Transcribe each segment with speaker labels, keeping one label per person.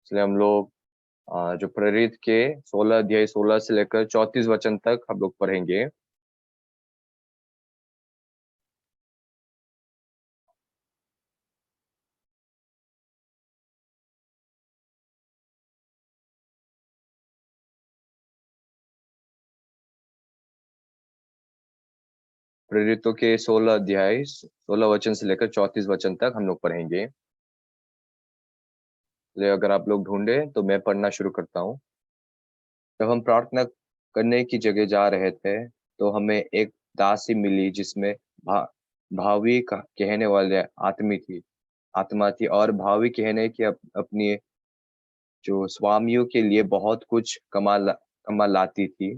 Speaker 1: इसलिए हम लोग जो प्रेरित के 16 अध्याय 16 से लेकर 34 वचन तक हम लोग पढ़ेंगे। प्रेरितों के 16 अध्याय 16 वचन से लेकर 34 वचन तक हम लोग पढ़ेंगे। इसलिए अगर आप लोग ढूंढे तो मैं पढ़ना शुरू करता हूँ। जब हम प्रार्थना करने की जगह जा रहे थे तो हमें एक दासी मिली जिसमें भा, भावी कहने वाले आत्मा थी और भावी कहने की अपनी जो स्वामियों के लिए बहुत कुछ कमा लाती थी।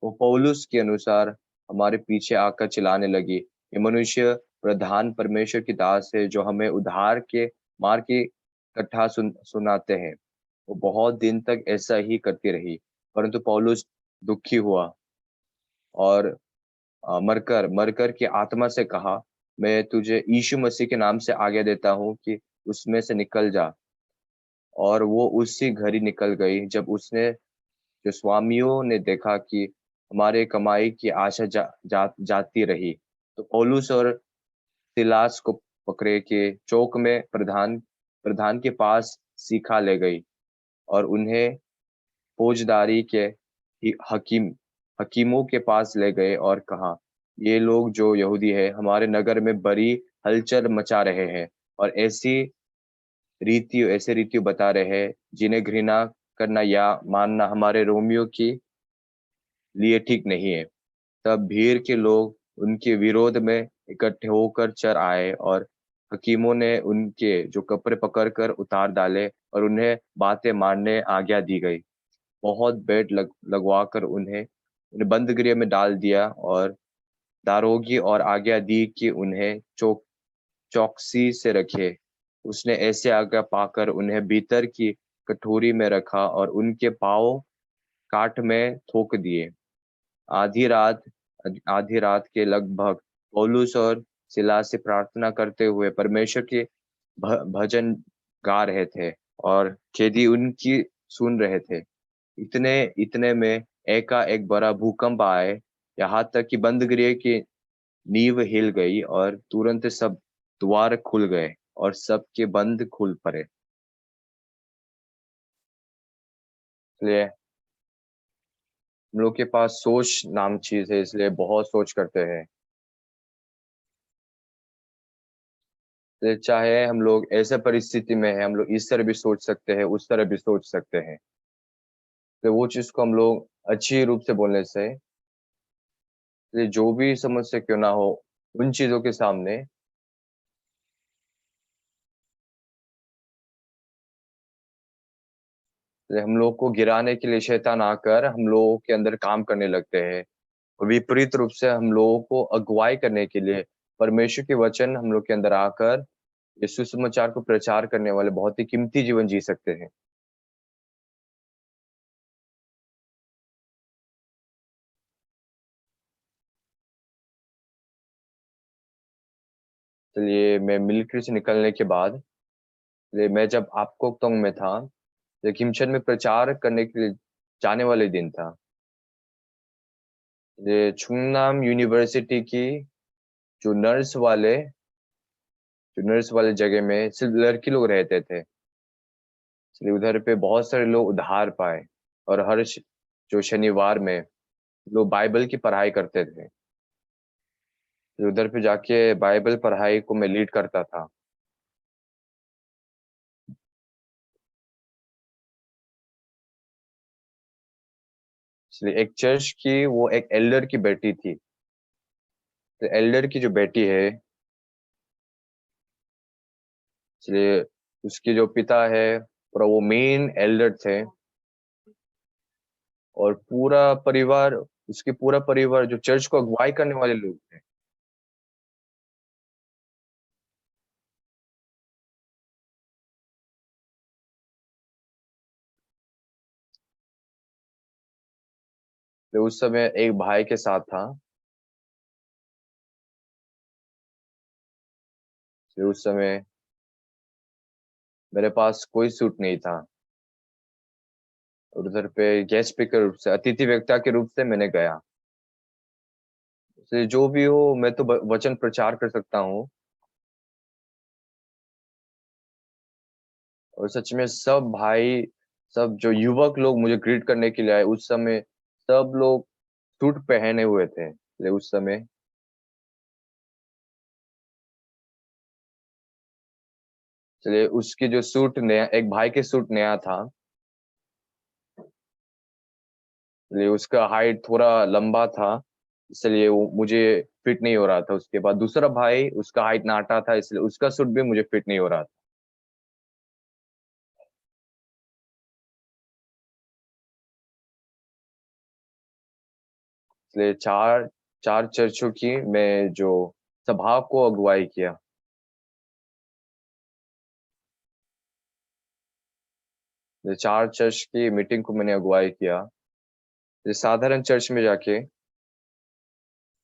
Speaker 1: वो पौलुस के अनुसार हमारे पीछे आकर चिल्लाने लगी, ये मनुष्य प्रधान परमेश्वर की दास है जो हमें उधार के मार की कथा सुनाते हैं। वो बहुत दिन तक ऐसा ही करती रही, परंतु पौलुस दुखी हुआ और मरकर मरकर की आत्मा से कहा, मैं तुझे यीशु मसीह के नाम से आज्ञा देता हूँ कि उसमें से निकल जा। और वो उसी घड़ी निकल गई। जब उसने जो स्वामियों ने देखा कि हमारे कमाई की आशा जाती रही, तो पौलुस और सिलास को पकड़े के चौक में प्रधान प्रधान के पास सीखा ले गई और उन्हें फौजदारी के हकीमों के पास ले गए और कहा, ये लोग जो यहूदी है हमारे नगर में बड़ी हलचल मचा रहे हैं और ऐसे रीतियों बता रहे हैं जिन्हें घृणा करना या मानना हमारे रोमियो की लिए ठीक नहीं है। तब भीड़ के लोग उनके विरोध में इकट्ठे होकर चर आए और हकीमों ने उनके जो कपड़े पकड़कर उतार डाले और उन्हें बातें मारने आज्ञा दी गई। बहुत लगवाकर उन्हें उन्हें बंद गृह में डाल दिया और दारोगी और आज्ञा दी कि उन्हें चौकसी से रखे। उसने ऐसे आज्ञा पाकर उन्हें भीतर की कठोरी में रखा और उनके पाँव काठ में थोक दिए। आधी रात आधी रात के लगभग पौलुस और सिला से प्रार्थना करते हुए परमेश्वर के भजन गा रहे थे और कैदी उनकी सुन रहे थे। इतने इतने में एकाएक बड़ा भूकंप आए, यहाँ तक कि बंद गृह की नींव हिल गई और तुरंत सब द्वार खुल गए और सबके बंद खुल पड़े। इसलिए हम लोग के पास सोच नाम चीज है, इसलिए बहुत सोच करते हैं। तो चाहे हम लोग ऐसे परिस्थिति में है, हम लोग इस तरह भी सोच सकते हैं, उस तरह भी सोच सकते हैं। तो वो चीज को हम लोग अच्छी रूप से बोलने से, तो जो भी समस्या क्यों ना हो, उन चीजों के सामने तो हम लोग को गिराने के लिए शैतान आकर हम लोगों के अंदर काम करने लगते हैं। और विपरीत रूप से हम लोगों को अगुवाई करने के लिए परमेश्वर के वचन हम लोग के अंदर आकर इस सुसमाचार को प्रचार करने वाले बहुत ही कीमती जीवन जी सकते हैं। चलिए, मैं मिलिट्री से निकलने के बाद, चलिए मैं जब आपको तंग में था, तो किमचन में प्रचार करने के लिए जाने वाले दिन था। ये छुंगनाम यूनिवर्सिटी की जो नर्स वाले जगह में सिर्फ लड़की लोग रहते थे। इसलिए उधर पे बहुत सारे लोग उधार पाए और जो शनिवार में लोग बाइबल की पढ़ाई करते थे। तो उधर पे जाके बाइबल पढ़ाई को मैं लीड करता था। इसलिए एक चर्च की वो एक एल्डर की बेटी थी। तो एल्डर की जो बेटी है, इसलिए उसके जो पिता है और वो मेन एल्डर थे और पूरा परिवार जो चर्च को अगुवाई करने वाले लोग थे। तो उस समय एक भाई के साथ था। तो उस समय मेरे पास कोई सूट नहीं था। और उधर पे गेस्ट स्पीकर रूप से, अतिथि वक्ता के रूप से मैंने गया। इसलिए जो भी हो, मैं तो वचन प्रचार कर सकता हूँ। और सच में सब भाई, सब जो युवक लोग मुझे ग्रीट करने के लिए आए उस समय, सब लोग सूट पहने हुए थे। ले उस समय, चलिए उसकी जो सूट नया, एक भाई के सूट नया था, इसलिए उसका हाइट थोड़ा लंबा था, इसलिए वो मुझे फिट नहीं हो रहा था। उसके बाद दूसरा भाई, उसका हाइट नाटा था, इसलिए उसका सूट भी मुझे फिट नहीं हो रहा था। इसलिए चार चार चर्चों की मैं जो सभा को अगुवाई किया। ये चार चर्च की मीटिंग को मैंने अगुवाई किया। ये साधारण चर्च में जाके,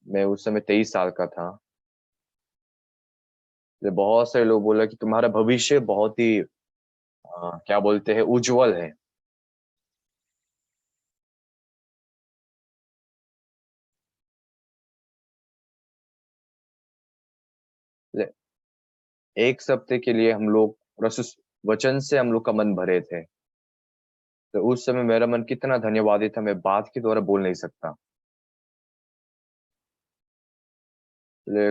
Speaker 1: मैं उस समय 23 साल का था। ये बहुत सारे लोग बोला कि तुम्हारा भविष्य बहुत ही क्या बोलते हैं, उज्जवल है। ले- एक हफ्ते के लिए हम लोग रसूस वचन से हम लोग का मन भरे थे। तो उस समय मेरा मन कितना धन्यवादी था, मैं बात के द्वारा बोल नहीं सकता।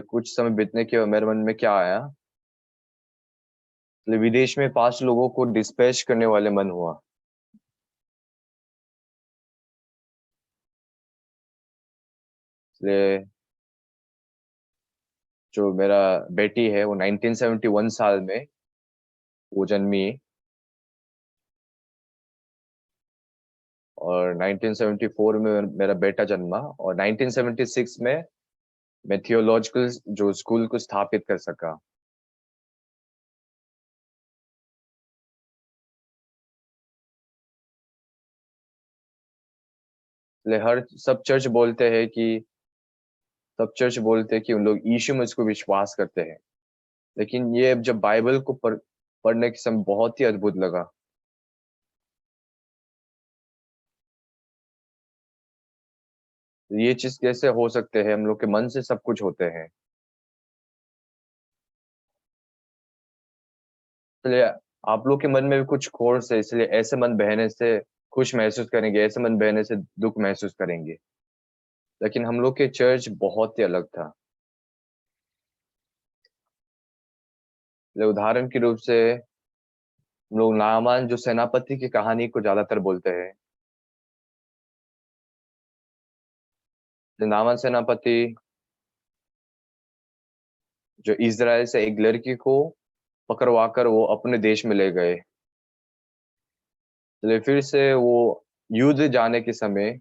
Speaker 1: कुछ समय बीतने के बाद मेरे मन में क्या आया, विदेश में 5 लोगों को डिस्पैच करने वाले मन हुआ। इसलिए जो मेरा बेटी है वो 1971 साल में वो जन्मी, और 1974 में मेरा बेटा जन्मा, और 1976 में मैं थियोलॉजिकल जो स्कूल को स्थापित कर सका। इसलिए हर सब चर्च बोलते हैं कि सब चर्च बोलते हैं कि उन लोग यीशु मसीह को विश्वास करते हैं। लेकिन ये जब बाइबल को पढ़ने के समय बहुत ही अद्भुत लगा। ये चीज कैसे हो सकते हैं, हम लोग के मन से सब कुछ होते हैं। इसलिए आप लोग के मन में भी कुछ कोर्स है, इसलिए ऐसे मन बहने से खुश महसूस करेंगे, ऐसे मन बहने से दुख महसूस करेंगे। लेकिन हम लोग के चर्च बहुत ही अलग था। उदाहरण के रूप से हम लोग नामान जो सेनापति की कहानी को ज्यादातर बोलते हैं। नामान सेनापति जो इज़राइल से एक लड़की को पकड़वा कर वो अपने देश में ले गए। इसलिए फिर से वो युद्ध जाने के समय,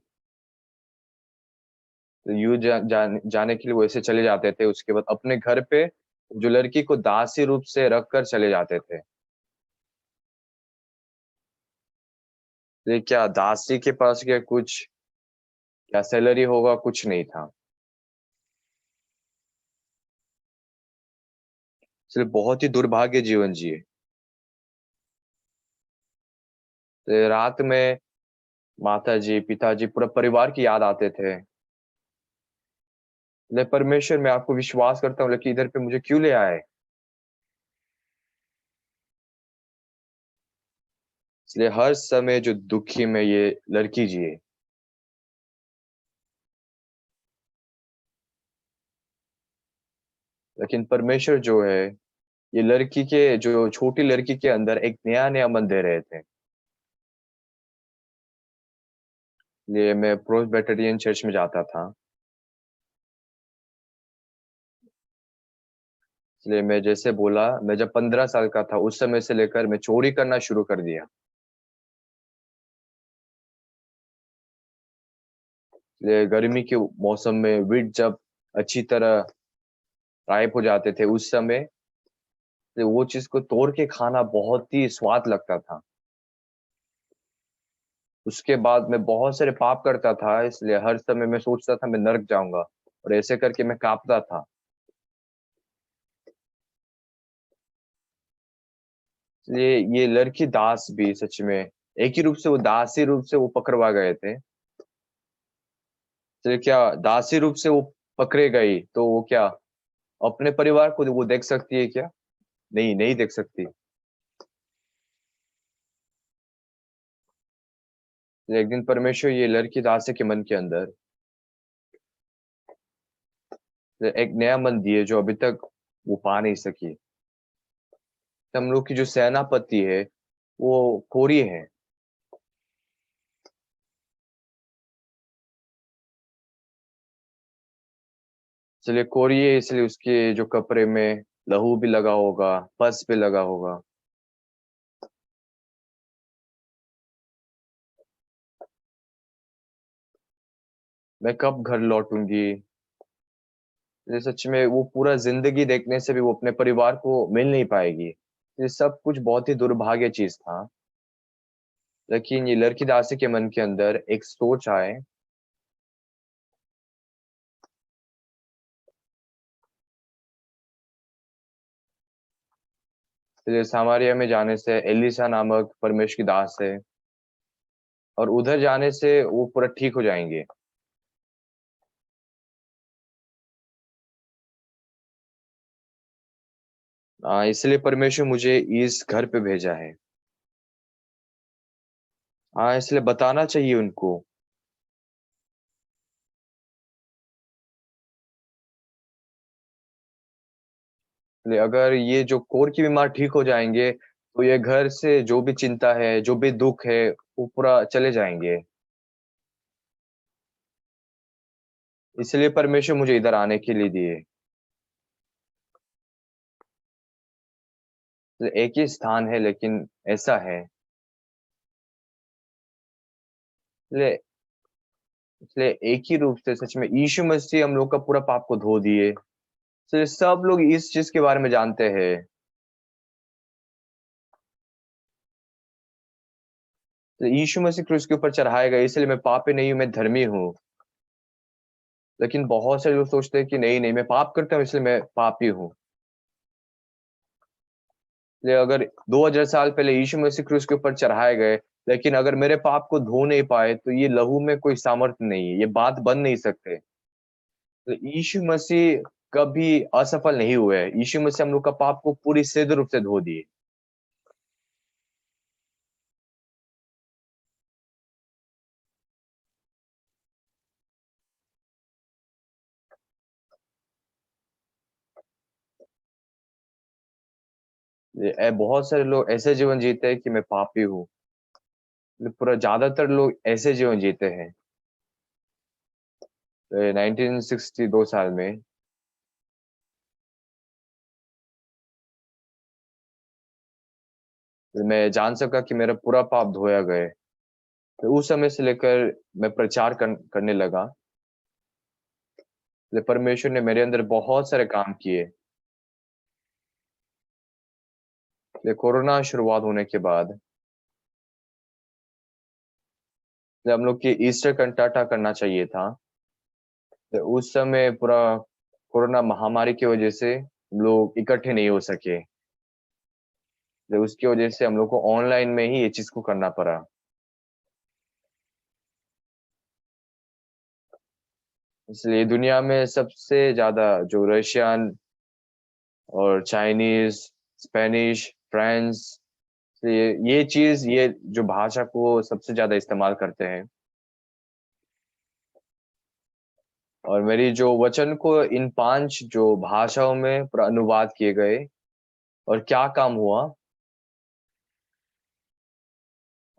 Speaker 1: जाने के लिए वो ऐसे चले जाते थे, उसके बाद अपने घर पे जो लड़की को दासी रूप से रख कर चले जाते थे। ये क्या दासी के पास क्या कुछ, क्या सैलरी होगा, कुछ नहीं था। इसलिए बहुत ही दुर्भाग्य जीवन जिए। तो रात में माता जी, पिताजी, पूरा परिवार की याद आते थे। ले परमेश्वर, मैं आपको विश्वास करता हूँ, लेकिन इधर पे मुझे क्यों ले आए। इसलिए हर समय जो दुखी में ये लड़की जिए। लेकिन परमेश्वर जो है, ये लड़की के, जो छोटी लड़की के अंदर एक नया नया मन दे रहे थे। ये मैं प्रोस्बेटेरियन चर्च में जाता था। इसलिए मैं जैसे बोला, मैं जब 15 साल का था उस समय से लेकर मैं चोरी करना शुरू कर दिया। इसलिए गर्मी के मौसम में वीट जब अच्छी तरह राइप हो जाते थे उस समय, तो वो चीज को तोड़ के खाना बहुत ही स्वाद लगता था। उसके बाद मैं बहुत सारे पाप करता था, इसलिए हर समय मैं सोचता था मैं नरक जाऊंगा, और ऐसे करके मैं कांपता था। इसलिए ये लड़की दास भी सच में एक ही रूप से वो दासी रूप से वो पकड़वा गए थे। तो क्या दासी रूप से वो पकड़े गई तो वो क्या अपने परिवार को वो देख सकती है क्या? नहीं, नहीं देख सकती। तो एक दिन परमेश्वर ये लड़की दासी के मन के अंदर तो एक नया मन दिए जो अभी तक वो पा नहीं सकी। तो हम लोग की जो सेनापति है वो कोरी है। इसलिए कोरी है, इसलिए उसके जो कपड़े में लहू भी लगा होगा, पस भी लगा होगा। मैं कब घर लौटूंगी? ये सच में वो पूरा जिंदगी देखने से भी वो अपने परिवार को मिल नहीं पाएगी। ये सब कुछ बहुत ही दुर्भाग्य चीज था। लेकिन ये लड़की दासी के मन के अंदर एक सोच आए। तो सामारिया में जाने से एलिसा नामक परमेश्वर की दास है, और उधर जाने से वो पूरा ठीक हो जाएंगे। इसलिए परमेश्वर मुझे इस घर पे भेजा है। हाँ, इसलिए बताना चाहिए उनको। इसलिए अगर ये जो कोर की बीमार ठीक हो जाएंगे तो ये घर से जो भी चिंता है, जो भी दुख है, वो पूरा चले जाएंगे। इसलिए परमेश्वर मुझे इधर आने के लिए दिए। तो एक ही स्थान है लेकिन ऐसा है। इसलिए इसलिए एक ही रूप से सच में यीशु मसीह हम लोग का पूरा पाप को धो दिए। इसलिए सब लोग इस चीज के बारे में जानते हैं। तो यीशु मसीह क्रूस के ऊपर चढ़ाया गया, इसलिए मैं पापी नहीं हूं, मैं धर्मी हूँ। लेकिन बहुत सारे लोग सोचते हैं कि नहीं नहीं, मैं पाप करता हूँ इसलिए मैं पापी हूँ। इसलिए अगर 2000 साल पहले यीशु मसीह क्रूस के ऊपर चढ़ाए गए, लेकिन अगर मेरे पाप को धो नहीं पाए तो ये लहू में कोई सामर्थ्य नहीं है, ये बात बन नहीं सकते। तो यीशु मसीह कभी असफल नहीं हुए। यीशु मसीह हम लोग का पाप को पूरी सिद्ध रूप से धो दिए। बहुत सारे लोग ऐसे जीवन जीते हैं कि मैं पापी हूँ। पूरा ज्यादातर लोग ऐसे जीवन जीते हैं। 1962 साल में मैं जान सका कि मेरा पूरा पाप धोया गए। तो उस समय से लेकर मैं प्रचार करने लगा। तो परमेश्वर ने मेरे अंदर बहुत सारे काम किए। तो कोरोना शुरुआत होने के बाद जब हम लोग की ईस्टर कंटाटा करना चाहिए था, तो उस समय पूरा कोरोना महामारी की वजह से हम लोग इकट्ठे नहीं हो सके। तो उसकी वजह से हम लोग को ऑनलाइन में ही ये चीज को करना पड़ा। इसलिए दुनिया में सबसे ज्यादा जो रशियन और चाइनीज, स्पेनिश, फ्रेंच, ये चीज, ये जो भाषा को सबसे ज्यादा इस्तेमाल करते हैं। और मेरी जो वचन को इन 5 जो भाषाओं में पूरा अनुवाद किए गए। और क्या काम हुआ,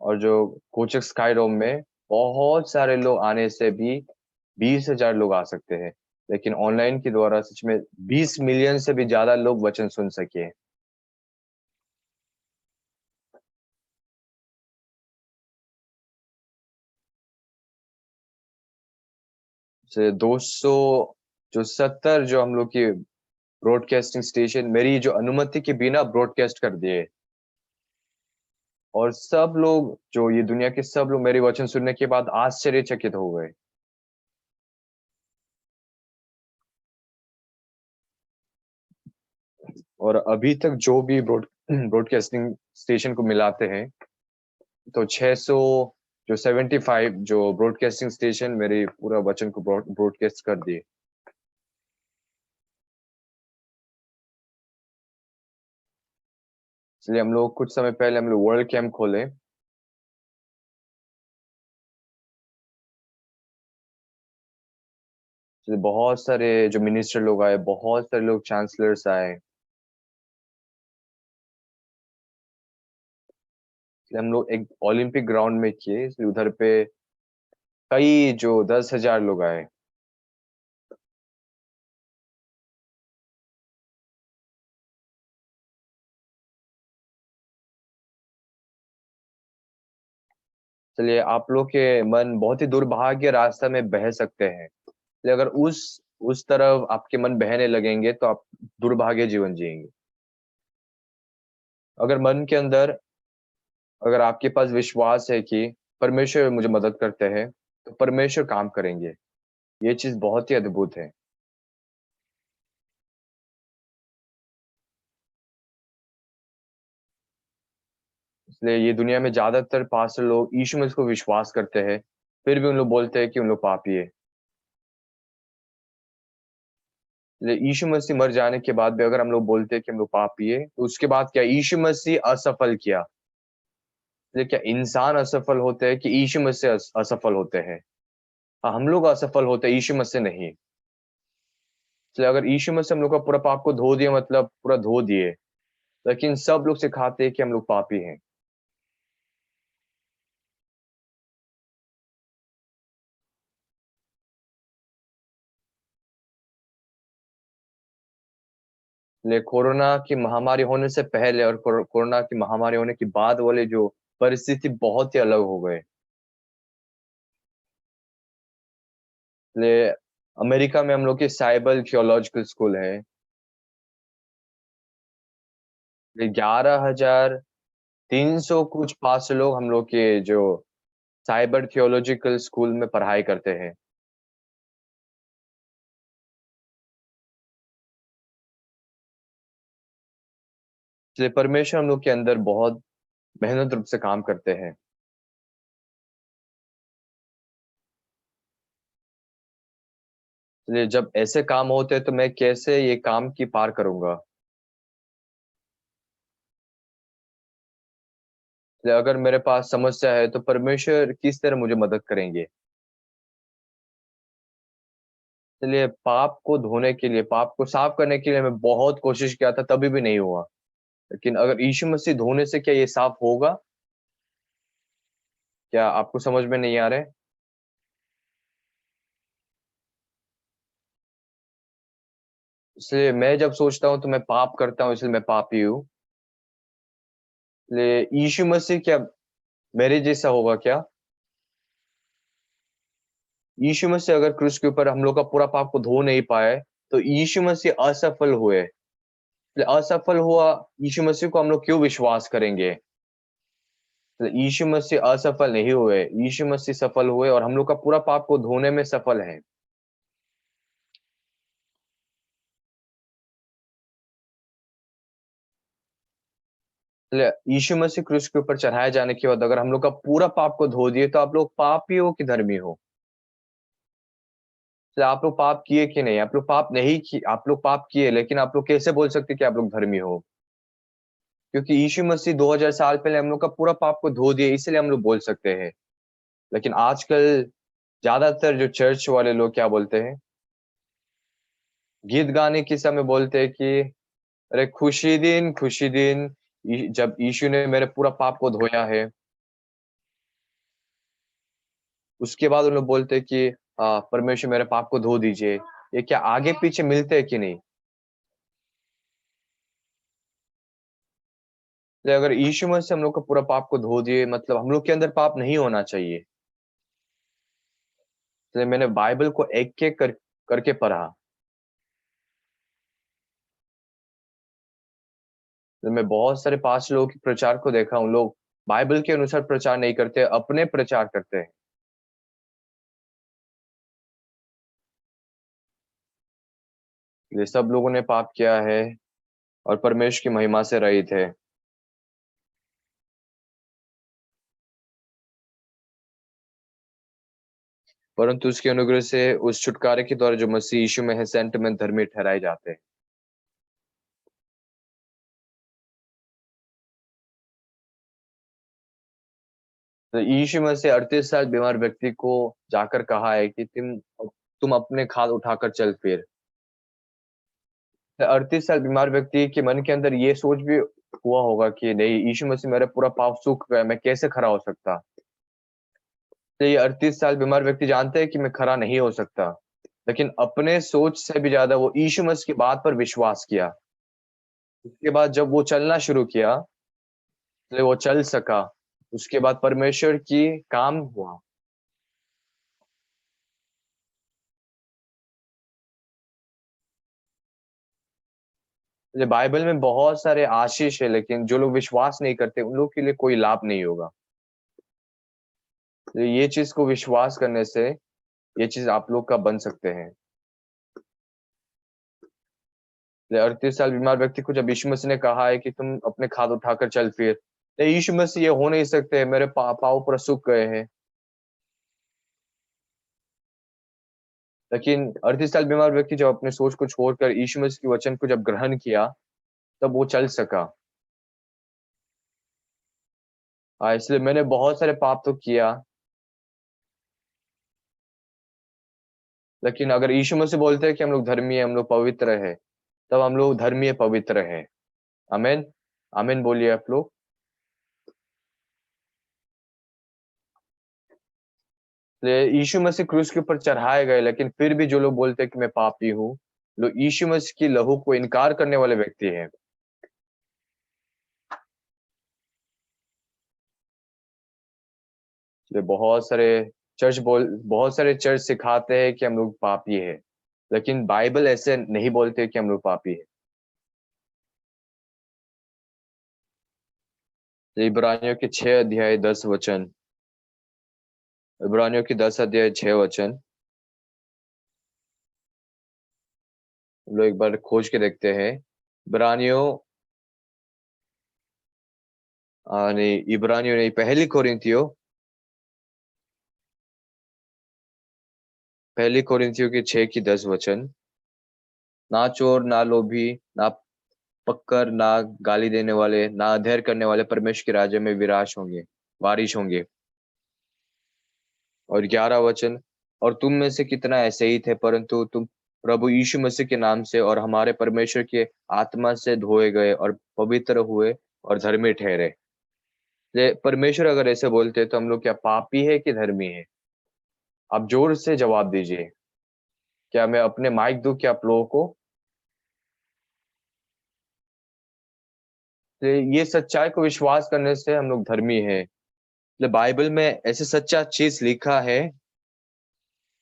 Speaker 1: और जो कोचक स्काईडोम में बहुत सारे लोग आने से भी 20,000 लोग आ सकते हैं। लेकिन ऑनलाइन के द्वारा सच में 20 मिलियन से भी ज्यादा लोग वचन सुन सके। से 200 जो 70 जो हम लोग की ब्रॉडकास्टिंग स्टेशन मेरी जो अनुमति के बिना ब्रॉडकास्ट कर दिए। और सब लोग जो ये दुनिया के सब लोग मेरी वचन सुनने के बाद आश्चर्यचकित हो गए। और अभी तक जो भी ब्रॉडकास्टिंग स्टेशन को मिलाते हैं, तो 600 जो 75 जो ब्रॉडकास्टिंग स्टेशन मेरे पूरा वचन को ब्रॉडकास्ट कर दिए। इसलिए हम लोग कुछ समय पहले हम लोग वर्ल्ड कैंप खोले। इसलिए बहुत सारे जो मिनिस्टर लोग आए, बहुत सारे लोग चांसलर्स आए। इसलिए हम लोग एक ओलंपिक ग्राउंड में किए, इसलिए उधर पे कई जो 10,000 लोग आए। चलिए आप लोग के मन बहुत ही दुर्भाग्य रास्ता में बह सकते हैं। इसलिए अगर उस तरफ आपके मन बहने लगेंगे तो आप दुर्भाग्य जीवन जिएंगे। अगर मन के अंदर, अगर आपके पास विश्वास है कि परमेश्वर मुझे मदद करते हैं, तो परमेश्वर काम करेंगे। ये चीज बहुत ही अद्भुत है। इसलिए ये दुनिया में ज्यादातर पास्टर लोग यीशु मसीह को विश्वास करते हैं, फिर भी उन लोग बोलते हैं कि उन लोग पापी है। इसलिए यीशु मसीह मर जाने के बाद भी अगर हम लोग बोलते हैं कि हम लोग पापी है, तो उसके बाद क्या यीशु मसीह असफल किया? इसलिए क्या इंसान असफल होते हैं कि यीशु मसीह असफल होते हैं? हाँ, हम लोग असफल होते हैं, यीशु मसीह नहीं। इसलिए अगर यीशु मसीह हम लोग का पूरा पाप को धो दिए, मतलब पूरा धो दिए, लेकिन सब लोग सिखाते हैं कि हम लोग पापी हैं। इसलिए कोरोना की महामारी होने से पहले और कोरोना की महामारी होने के बाद वाले जो परिस्थिति बहुत ही अलग हो गए। इसलिए अमेरिका में हम लोग के साइबर थियोलॉजिकल स्कूल है। 11,300 कुछ पास लोग हम लोग के जो साइबर थियोलॉजिकल स्कूल में पढ़ाई करते हैं। इसलिए परमेश्वर हम लोग के अंदर बहुत मेहनत रूप से काम करते हैं। इसलिए जब ऐसे काम होते हैं तो मैं कैसे ये काम की पार करूंगा? इसलिए अगर मेरे पास समस्या है तो परमेश्वर किस तरह मुझे मदद करेंगे? इसलिए पाप को धोने के लिए, पाप को साफ करने के लिए मैं बहुत कोशिश किया था, तभी भी नहीं हुआ। लेकिन अगर यीशु मसीह धोने से क्या ये साफ होगा? क्या आपको समझ में नहीं आ रहा है? इसलिए मैं जब सोचता हूँ तो मैं पाप करता हूँ, इसलिए मैं पापी हूँ। इसलिए यीशु मसीह क्या मेरे जैसा होगा क्या? यीशु मसीह अगर क्रूस के ऊपर हम लोग का पूरा पाप को धो नहीं पाए, तो यीशु मसीह असफल हुए। इसलिए असफल हुआ यीशु मसीह को हम लोग क्यों विश्वास करेंगे? यीशु मसीह असफल नहीं हुए, यीशु मसीह सफल हुए और हम लोग का पूरा पाप को धोने में सफल है। इसलिए यीशु मसीह क्रूस के ऊपर चढ़ाए जाने के बाद अगर हम लोग का पूरा पाप को धो दिए, तो आप लोग पापी हो कि धर्मी हो? इसलिए आप लोग पाप किए कि नहीं? आप लोग पाप नहीं किए, आप लोग पाप किए, लेकिन आप लोग कैसे बोल सकते कि आप लोग धर्मी हो? क्योंकि यीशु मसीह 2000 साल पहले हम लोग का पूरा पाप को धो दिए, इसलिए हम लोग बोल सकते हैं। लेकिन आजकल ज्यादातर जो चर्च वाले लोग क्या बोलते हैं, गीत गाने के समय बोलते हैं कि अरे खुशी दिन, जब यीशु ने मेरे पूरा पाप को धोया है। उसके बाद उन लोग बोलते हैं कि परमेश्वर मेरे पाप को धो दीजिए। ये क्या आगे पीछे मिलते हैं कि नहीं? तो अगर यीशु मसीह हम लोग का पूरा पाप को धो दिए, मतलब हम लोग के अंदर पाप नहीं होना चाहिए। इसलिए मैंने बाइबल को एक एक करके पढ़ा। तो मैं बहुत सारे पास लोगों के प्रचार को देखा, उन लोग बाइबल के अनुसार प्रचार नहीं करते, अपने प्रचार करते हैं। ये सब लोगों ने पाप किया है और परमेश्वर की महिमा से रहित है। परंतु उसके अनुग्रह से उस छुटकारे के द्वारा जो मसीह यीशु में है सेंट में धर्मी ठहराए जाते हैं। तो यीशु मसीह 38 साल बीमार व्यक्ति को जाकर कहा है कि तुम अपने खाट उठाकर चल फिर। 38 साल बीमार व्यक्ति के मन के अंदर ये सोच भी हुआ होगा कि नहीं, यीशु मसीह मेरा पूरा पाप सूख गया, मैं कैसे खड़ा हो सकता। तो ये 38 साल बीमार व्यक्ति जानते हैं कि मैं खड़ा नहीं हो सकता, लेकिन अपने सोच से भी ज्यादा वो यीशु मसीह की बात पर विश्वास किया। उसके बाद जब वो चलना शुरू किया, तो वो चल सका। उसके बाद परमेश्वर की काम हुआ। ये बाइबल में बहुत सारे आशीष है, लेकिन जो लोग विश्वास नहीं करते उन लोग के लिए कोई लाभ नहीं होगा। तो ये चीज को विश्वास करने से ये चीज आप लोग का बन सकते हैं। 38 साल बीमार व्यक्ति को जब यीशु मसीह ने कहा है कि तुम अपने खाट उठाकर चल फिर, तो यीशु मसीह ये हो नहीं सकते, मेरे पाँव पूरा सूख गए हैं। लेकिन 38 साल बीमार व्यक्ति जब अपने सोच को छोड़कर यीशु मसीह के वचन को जब ग्रहण किया, तब वो चल सका। इसलिए मैंने बहुत सारे पाप तो किया, लेकिन अगर यीशु मसीह बोलते हैं कि हम लोग धर्मी है, हम लोग पवित्र है, तब हम लोग धर्मी है, पवित्र है। आमीन। आमीन बोलिए आप लोग। यीशु मसीह क्रूस के ऊपर चढ़ाए गए, लेकिन फिर भी जो लोग बोलते हैं कि मैं पापी हूँ, लोग यीशु मसीह की लहू को इनकार करने वाले व्यक्ति हैं। इसलिए बहुत सारे चर्च सिखाते हैं कि हम लोग पापी है, लेकिन बाइबल ऐसे नहीं बोलते कि हम लोग पापी है। इब्रानियों के 6 अध्याय 10 वचन। इब्रानियों की 10 अध्याय 6 वचन। हम लोग एक बार खोज के देखते हैं। इब्रानियों नहीं, इब्रानियों नहीं, पहली कोरिन्थियों की 6 की 10 वचन। ना चोर, ना लोभी, ना पक्कर, ना गाली देने वाले, ना अधर्म करने वाले परमेश्वर के राज्य में विराश होंगे, वारिश होंगे। और 11 वचन। और तुम में से कितना ऐसे ही थे, परंतु तुम प्रभु यीशु मसीह के नाम से और हमारे परमेश्वर के आत्मा से धोए गए और पवित्र हुए और धर्मी ठहरे। ये परमेश्वर अगर ऐसे बोलते तो हम लोग क्या पापी है कि धर्मी है? आप जोर से जवाब दीजिए। क्या मैं अपने माइक दूं क्या आप लोगों को? ये सच्चाई को विश्वास करने से हम लोग धर्मी है। बाइबल में ऐसे सच्चा चीज लिखा है,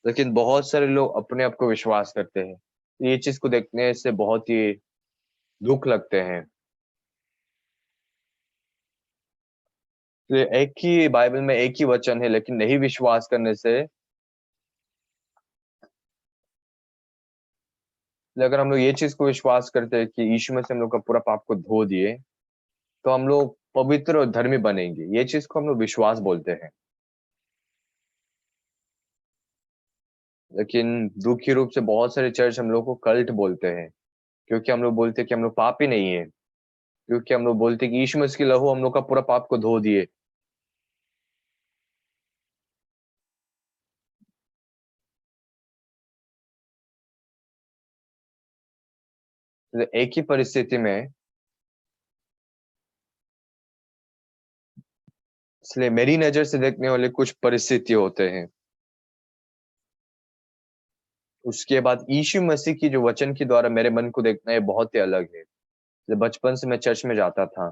Speaker 1: लेकिन बहुत सारे लोग अपने आप को विश्वास करते हैं। ये चीज को देखने से बहुत ही दुख लगते हैं। एक ही बाइबल में एक ही वचन है, लेकिन नहीं विश्वास करने से, अगर हम लोग ये चीज को विश्वास करते हैं कि यीशु में से हम लोग का पूरा पाप को धो दिए, तो हम लोग पवित्र और धर्मी बनेंगे। ये चीज को हम लोग विश्वास बोलते हैं। लेकिन दुखी रूप से बहुत सारे चर्च हम लोग को कल्ट बोलते हैं, क्योंकि हम लोग बोलते हैं कि हम लोग पापी नहीं है, क्योंकि हम लोग बोलते हैं कि यीशु मसीह की लहू हम लोग का पूरा पाप को धो दिए। तो एक ही परिस्थिति में, इसलिए मेरी नजर से देखने वाले कुछ परिस्थिति होते हैं। उसके बाद यीशु मसीह की जो वचन के द्वारा मेरे मन को देखना है बहुत ही अलग है। जब बचपन से मैं चर्च में जाता था,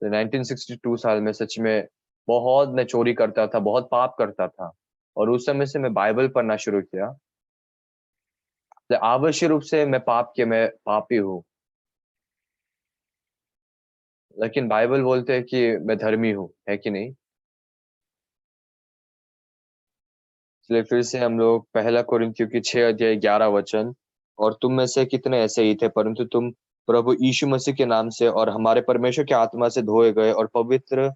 Speaker 1: तो 1962 साल में सच में बहुत मैं चोरी करता था, बहुत पाप करता था। और उस समय से मैं बाइबल पढ़ना शुरू किया। तो आवश्यक रूप से मैं मैं पापी हूँ, लेकिन बाइबल बोलते हैं कि मैं धर्मी हूँ, है कि नहीं? इसलिए फिर से हम लोग पहला कोरिन्थियों की 6 अध्याय 11 वचन। और तुम में से कितने ऐसे ही थे, परंतु तुम प्रभु यीशु मसीह के नाम से और हमारे परमेश्वर के आत्मा से धोए गए और पवित्र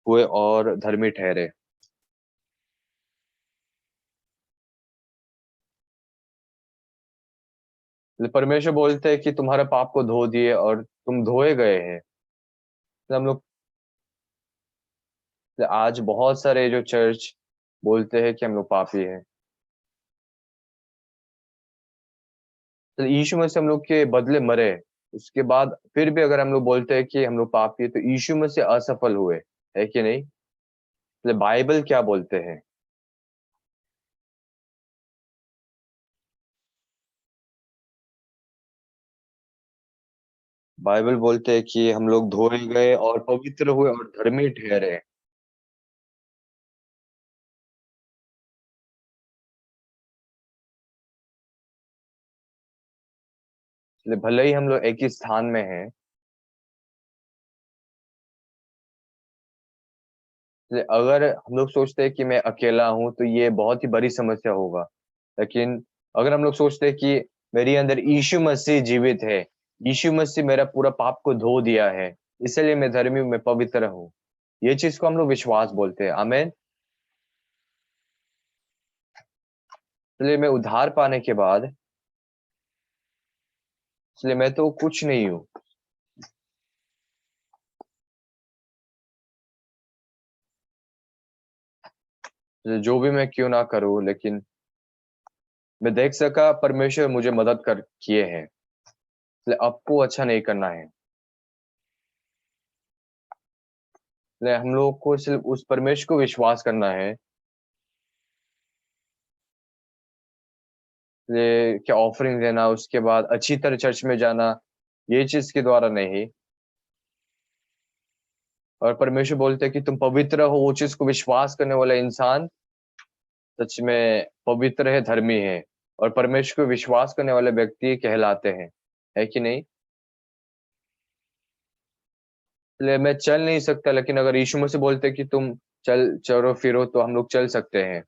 Speaker 1: हुए और धर्मी ठहरे। परमेश्वर बोलते हैं कि तुम्हारे पाप को धो दिए और तुम धोए गए हैं। हम लोग आज बहुत सारे जो चर्च बोलते हैं कि हम लोग पापी हैं। तो यीशु मसीह हम लोग के बदले मरे, उसके बाद फिर भी अगर हम लोग बोलते हैं कि हम लोग पापी हैं, तो यीशु मसीह असफल हुए, है कि नहीं? तो बाइबल क्या बोलते हैं? बाइबल बोलते हैं कि हम लोग धोए गए और पवित्र हुए और धर्मी ठहरे। इसलिए भले ही हम लोग एक ही स्थान में हैं, इसलिए अगर हम लोग सोचते हैं कि मैं अकेला हूँ, तो ये बहुत ही बड़ी समस्या होगा। लेकिन अगर हम लोग सोचते हैं कि मेरे अंदर यीशु मसीह जीवित है, यीशु मसीह मेरा पूरा पाप को धो दिया है, इसलिए मैं धर्मी हूँ, मैं पवित्र हूँ। ये चीज़ को हम लोग विश्वास बोलते हैं। आमीन। इसलिए मैं उद्धार पाने के बाद, इसलिए मैं तो कुछ नहीं हूँ। इसलिए जो भी मैं क्यों ना करूँ, लेकिन मैं देख सका परमेश्वर मुझे मदद कर किए हैं। इसलिए आपको अच्छा नहीं करना है। इसलिए हम लोग को सिर्फ उस परमेश्वर को विश्वास करना है। इसलिए क्या ऑफरिंग देना, उसके बाद अच्छी तरह चर्च में जाना, ये चीज़ के द्वारा नहीं। और परमेश्वर बोलते हैं कि तुम पवित्र हो, वो चीज़ को विश्वास करने वाला इंसान सच में पवित्र है, धर्मी है। और परमेश्वर को विश्वास करने वाले व्यक्ति कहलाते हैं। है कि नहीं? इसलिए मैं चल नहीं सकता, लेकिन अगर यीशु मुझसे बोलते कि तुम चल चलो फिरो, तो हम लोग चल सकते हैं।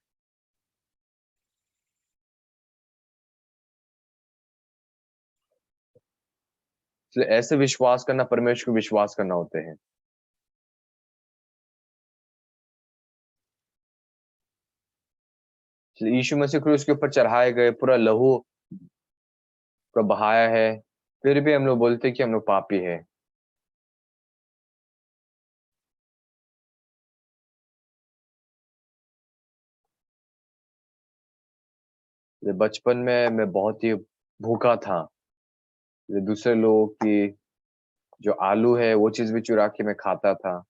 Speaker 1: इसलिए ऐसे विश्वास करना परमेश्वर को विश्वास करना होते हैं। इसलिए यीशु मसीह क्रूस के ऊपर चढ़ाए गए, पूरा लहू पूरा बहाया है, फिर भी हम लोग बोलते हैं कि हम लोग पापी हैं। ये बचपन में मैं बहुत ही भूखा था। ये दूसरे लोगों की जो आलू है वो चीज़ भी चुरा के मैं खाता था।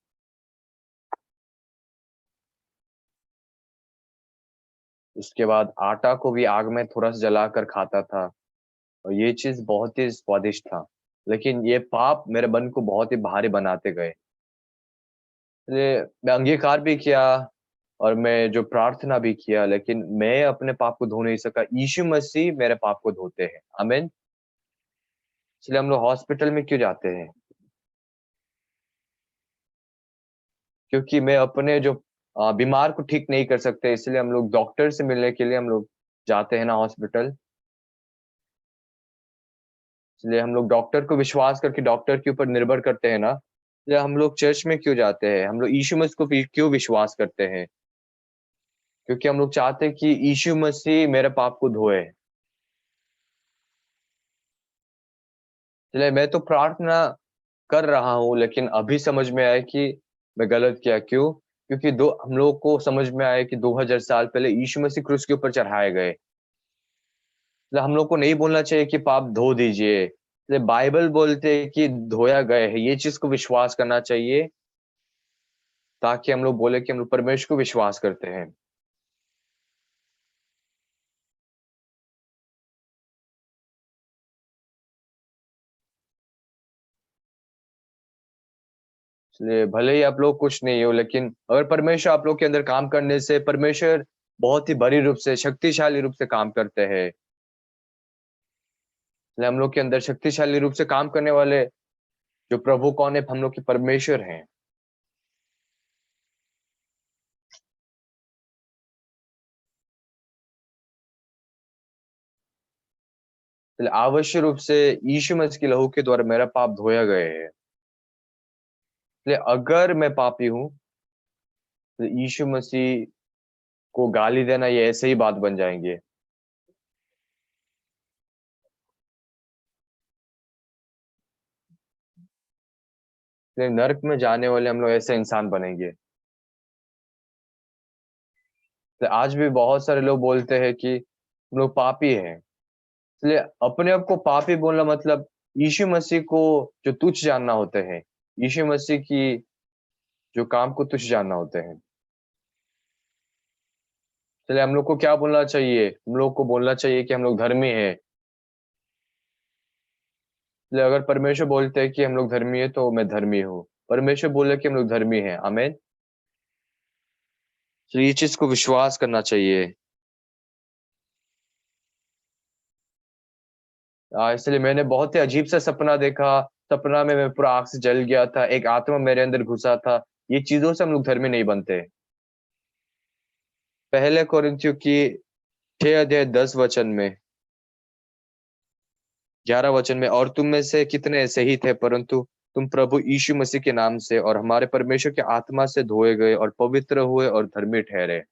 Speaker 1: उसके बाद आटा को भी आग में थोड़ा-सा जलाकर खाता था, और ये चीज़ बहुत ही स्वादिष्ट था। लेकिन ये पाप मेरे मन को बहुत ही भारी बनाते गए। इसलिए मैं अंगीकार भी किया और मैं जो प्रार्थना भी किया, लेकिन मैं अपने पाप को धो नहीं सका। यीशु मसीह मेरे पाप को धोते हैं। आमीन। इसलिए हम लोग हॉस्पिटल में क्यों जाते हैं? क्योंकि मैं अपने जो बीमार को ठीक नहीं कर सकते, इसलिए हम लोग डॉक्टर से मिलने के लिए हम लोग जाते हैं ना हॉस्पिटल। इसलिए हम लोग डॉक्टर को विश्वास करके डॉक्टर के ऊपर निर्भर करते हैं ना। इसलिए हम लोग चर्च में क्यों जाते हैं? हम लोग यीशु मसीह को भी क्यों विश्वास करते हैं? क्योंकि हम लोग चाहते हैं कि यीशु मसीह मेरे पाप को धोए। इसलिए मैं तो प्रार्थना कर रहा हूँ, लेकिन अभी समझ में आया कि मैं गलत किया। क्यों? क्योंकि दो हम लोगों को समझ में आया कि 2000 साल पहले यीशु मसीह क्रूस के ऊपर चढ़ाए गए। मतलब हम लोग को नहीं बोलना चाहिए कि पाप धो दीजिए। मतलब बाइबल बोलते है कि धोया गया है, ये चीज़ को विश्वास करना चाहिए, ताकि हम लोग बोले कि हम लोग परमेश्वर को विश्वास करते हैं। इसलिए भले ही आप लोग कुछ नहीं हो, लेकिन अगर परमेश्वर आप लोग के अंदर काम करने से, परमेश्वर बहुत ही बड़ी रूप से, शक्तिशाली रूप से काम करते हैं। इसलिए हम लोग के अंदर शक्तिशाली रूप से काम करने वाले जो प्रभु कौन है? हम लोग के परमेश्वर हैं। इसलिए आवश्यक रूप से यीशु मसीह के लहू के द्वारा मेरा पाप धोया गया है। इसलिए अगर मैं पापी हूँ, तो यीशु मसीह को गाली देना ये ऐसे ही बात बन जाएँगे। इसलिए नर्क में जाने वाले हम लोग ऐसे इंसान बनेंगे। तो आज भी बहुत सारे लोग बोलते हैं कि हम लोग पापी हैं। इसलिए अपने आप को पापी बोलना मतलब यीशु मसीह को जो तुच्छ जानना होते हैं, यीशु मसीह की जो काम को तुच्छ जानना होते हैं। इसलिए हम लोग को क्या बोलना चाहिए? हम लोग को बोलना चाहिए कि हम लोग धर्मी हैं। इसलिए अगर परमेश्वर बोलते हैं कि हम लोग धर्मी हैं, तो मैं धर्मी हूँ। परमेश्वर बोले कि हम लोग धर्मी हैं, आमीन। तो ये चीज़ को विश्वास करना चाहिए। इसलिए मैंने बहुत ही अजीब सा सपना देखा। सपना में मैं पूरा आग से जल गया था, एक आत्मा मेरे अंदर घुसा था। ये चीज़ों से हम लोग धर्मी नहीं बनते। पहले कोरिन्थियों की 6 अध्याय 10 वचन में 11 वचन में, और तुम में से कितने ऐसे ही थे, परंतु तुम प्रभु यीशु मसीह के नाम से और हमारे परमेश्वर के आत्मा से धोए गए और पवित्र हुए और धर्मी ठहरे।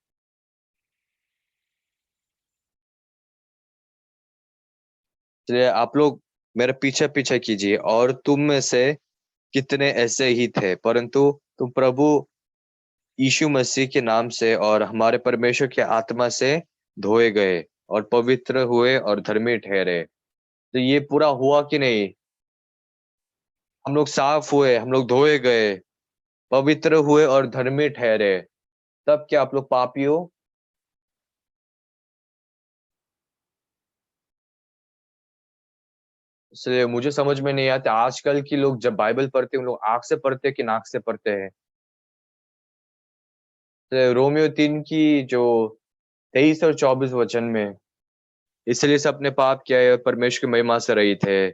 Speaker 1: इसलिए आप लोग मेरे पीछे-पीछे कीजिए, और तुम में से कितने ऐसे ही थे, परंतु तुम प्रभु यीशु मसीह के नाम से और हमारे परमेश्वर के आत्मा से धोए गए और पवित्र हुए और धर्मी ठहरे। तो ये पूरा हुआ कि नहीं? हम लोग साफ हुए, हम लोग धोए गए, पवित्र हुए और धर्मी ठहरे। तब क्या आप लोग पापी हो? इसलिए मुझे समझ में नहीं आता आजकल की लोग जब बाइबल पढ़ते हैं, उन लोग आँख से पढ़ते हैं कि नाक से पढ़ते हैं? तो रोमियो 3 की जो 23 और 24 वचन में, इसलिए सबने पाप किया है और परमेश्वर की महिमा से रहित है।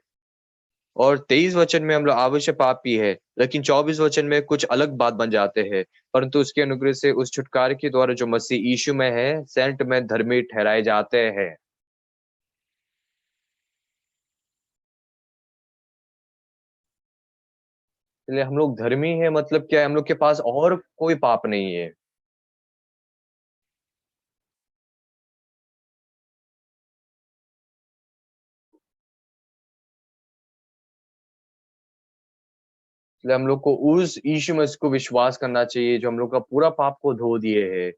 Speaker 1: और 23 वचन में हम लोग अवश्य पापी है, लेकिन 24 वचन में कुछ अलग बात बन जाते हैं। परंतु उसके अनुग्रह से उस छुटकारे के द्वारा जो मसीह यीशु में है, सेंट में धर्मी ठहराए जाते हैं। इसलिए हम लोग धर्मी हैं मतलब क्या है? हम लोग के पास और कोई पाप नहीं है। इसलिए हम लोग को उस यीशु मसीह को विश्वास करना चाहिए जो हम लोग का पूरा पाप को धो दिए है।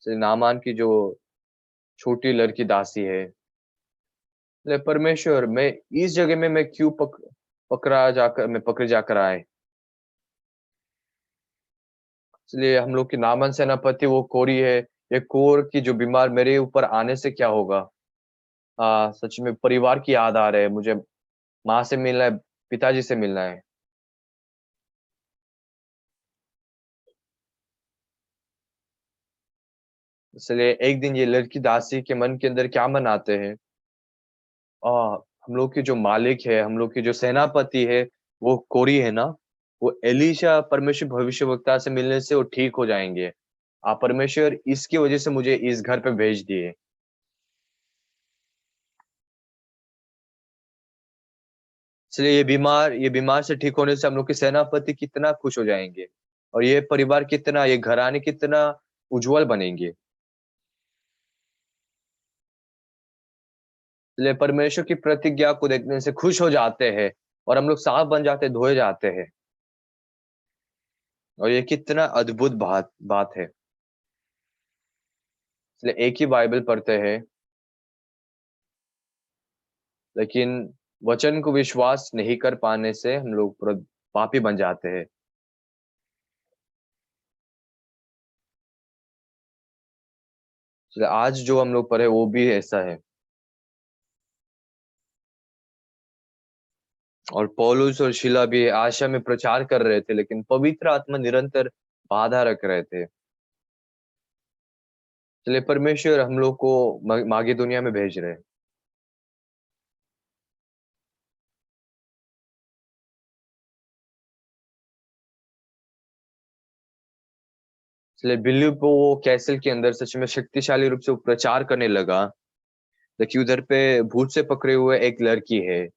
Speaker 1: जैसे नामान की जो छोटी लड़की दासी है। इसलिए परमेश्वर मैं इस जगह में मैं क्यों पकड़े जाकर आए? इसलिए हम लोग की नामन सेनापति वो कोढ़ी है। ये कोढ़ की जो बीमार मेरे ऊपर आने से क्या होगा? सच में परिवार की याद आ रहा है मुझे। माँ से मिलना है, पिताजी से मिलना है। इसलिए एक दिन ये लड़की दासी के मन के अंदर क्या मन आते हैं? अ, हम लोग के जो मालिक है, हम लोग के जो सेनापति है, वो कोढ़ी है ना? वो एलीशा परमेश्वर भविष्यवक्ता से मिलने से वो ठीक हो जाएँगे। परमेश्वर इसकी वज़ह से मुझे इस घर पे भेज दिए। इसलिए ये बीमार से ठीक होने से हम लोग के सेनापति कितना खुश हो जाएँगे, और ये परिवार कितना, ये घराने कितना उज्जवल बनेंगे। इसलिए परमेश्वर की प्रतिज्ञा को देखने से खुश हो जाते हैं, और हम लोग साफ बन जाते हैं, धोए जाते हैं। और ये कितना अद्भुत बात बात है। इसलिए एक ही बाइबल पढ़ते हैं, लेकिन वचन को विश्वास नहीं कर पाने से हम लोग पूरा पापी बन जाते हैं। इसलिए आज जो हम लोग पढ़े वो भी ऐसा है। और पौलुस और शीला भी आशा में प्रचार कर रहे थे, लेकिन पवित्र आत्मा निरंतर बाधा रख रहे थे। इसलिए परमेश्वर हम लोग को मागे दुनिया में भेज रहे हैं। इसलिए बिल्ली को वो कैसल के अंदर सच में शक्तिशाली रूप से वो प्रचार करने लगा। देखिए उधर पे भूत से पकड़े हुए एक लड़की है।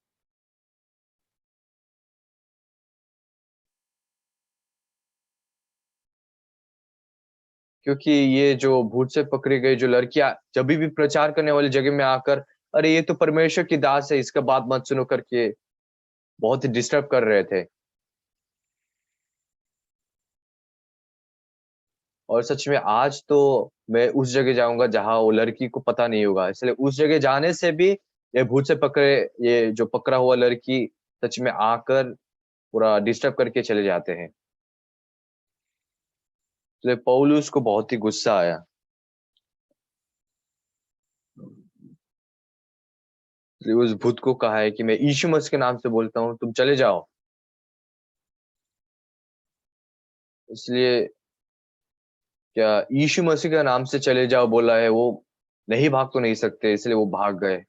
Speaker 1: क्योंकि ये जो भूत से पकड़ी गई जो लड़कियां जब भी प्रचार करने वाली जगह में आकर, अरे ये तो परमेश्वर की दास है, इसका बात मत सुनो करके बहुत ही डिस्टर्ब कर रहे थे। और सच में आज तो मैं उस जगह जाऊंगा जहां वो लड़की को पता नहीं होगा, इसलिए उस जगह जाने से भी ये भूत से पकड़े, ये जो पकड़ा हुआ लड़की सच में आकर पूरा डिस्टर्ब करके चले जाते हैं। इसलिए पौलुस को बहुत ही गुस्सा आया। इसलिए उस भूत को कहा है कि मैं यीशु मसीह के नाम से बोलता हूँ, तुम चले जाओ। इसलिए क्या यीशु मसीह के नाम से चले जाओ बोला है, वो नहीं भाग तो नहीं सकते, इसलिए वो भाग गए।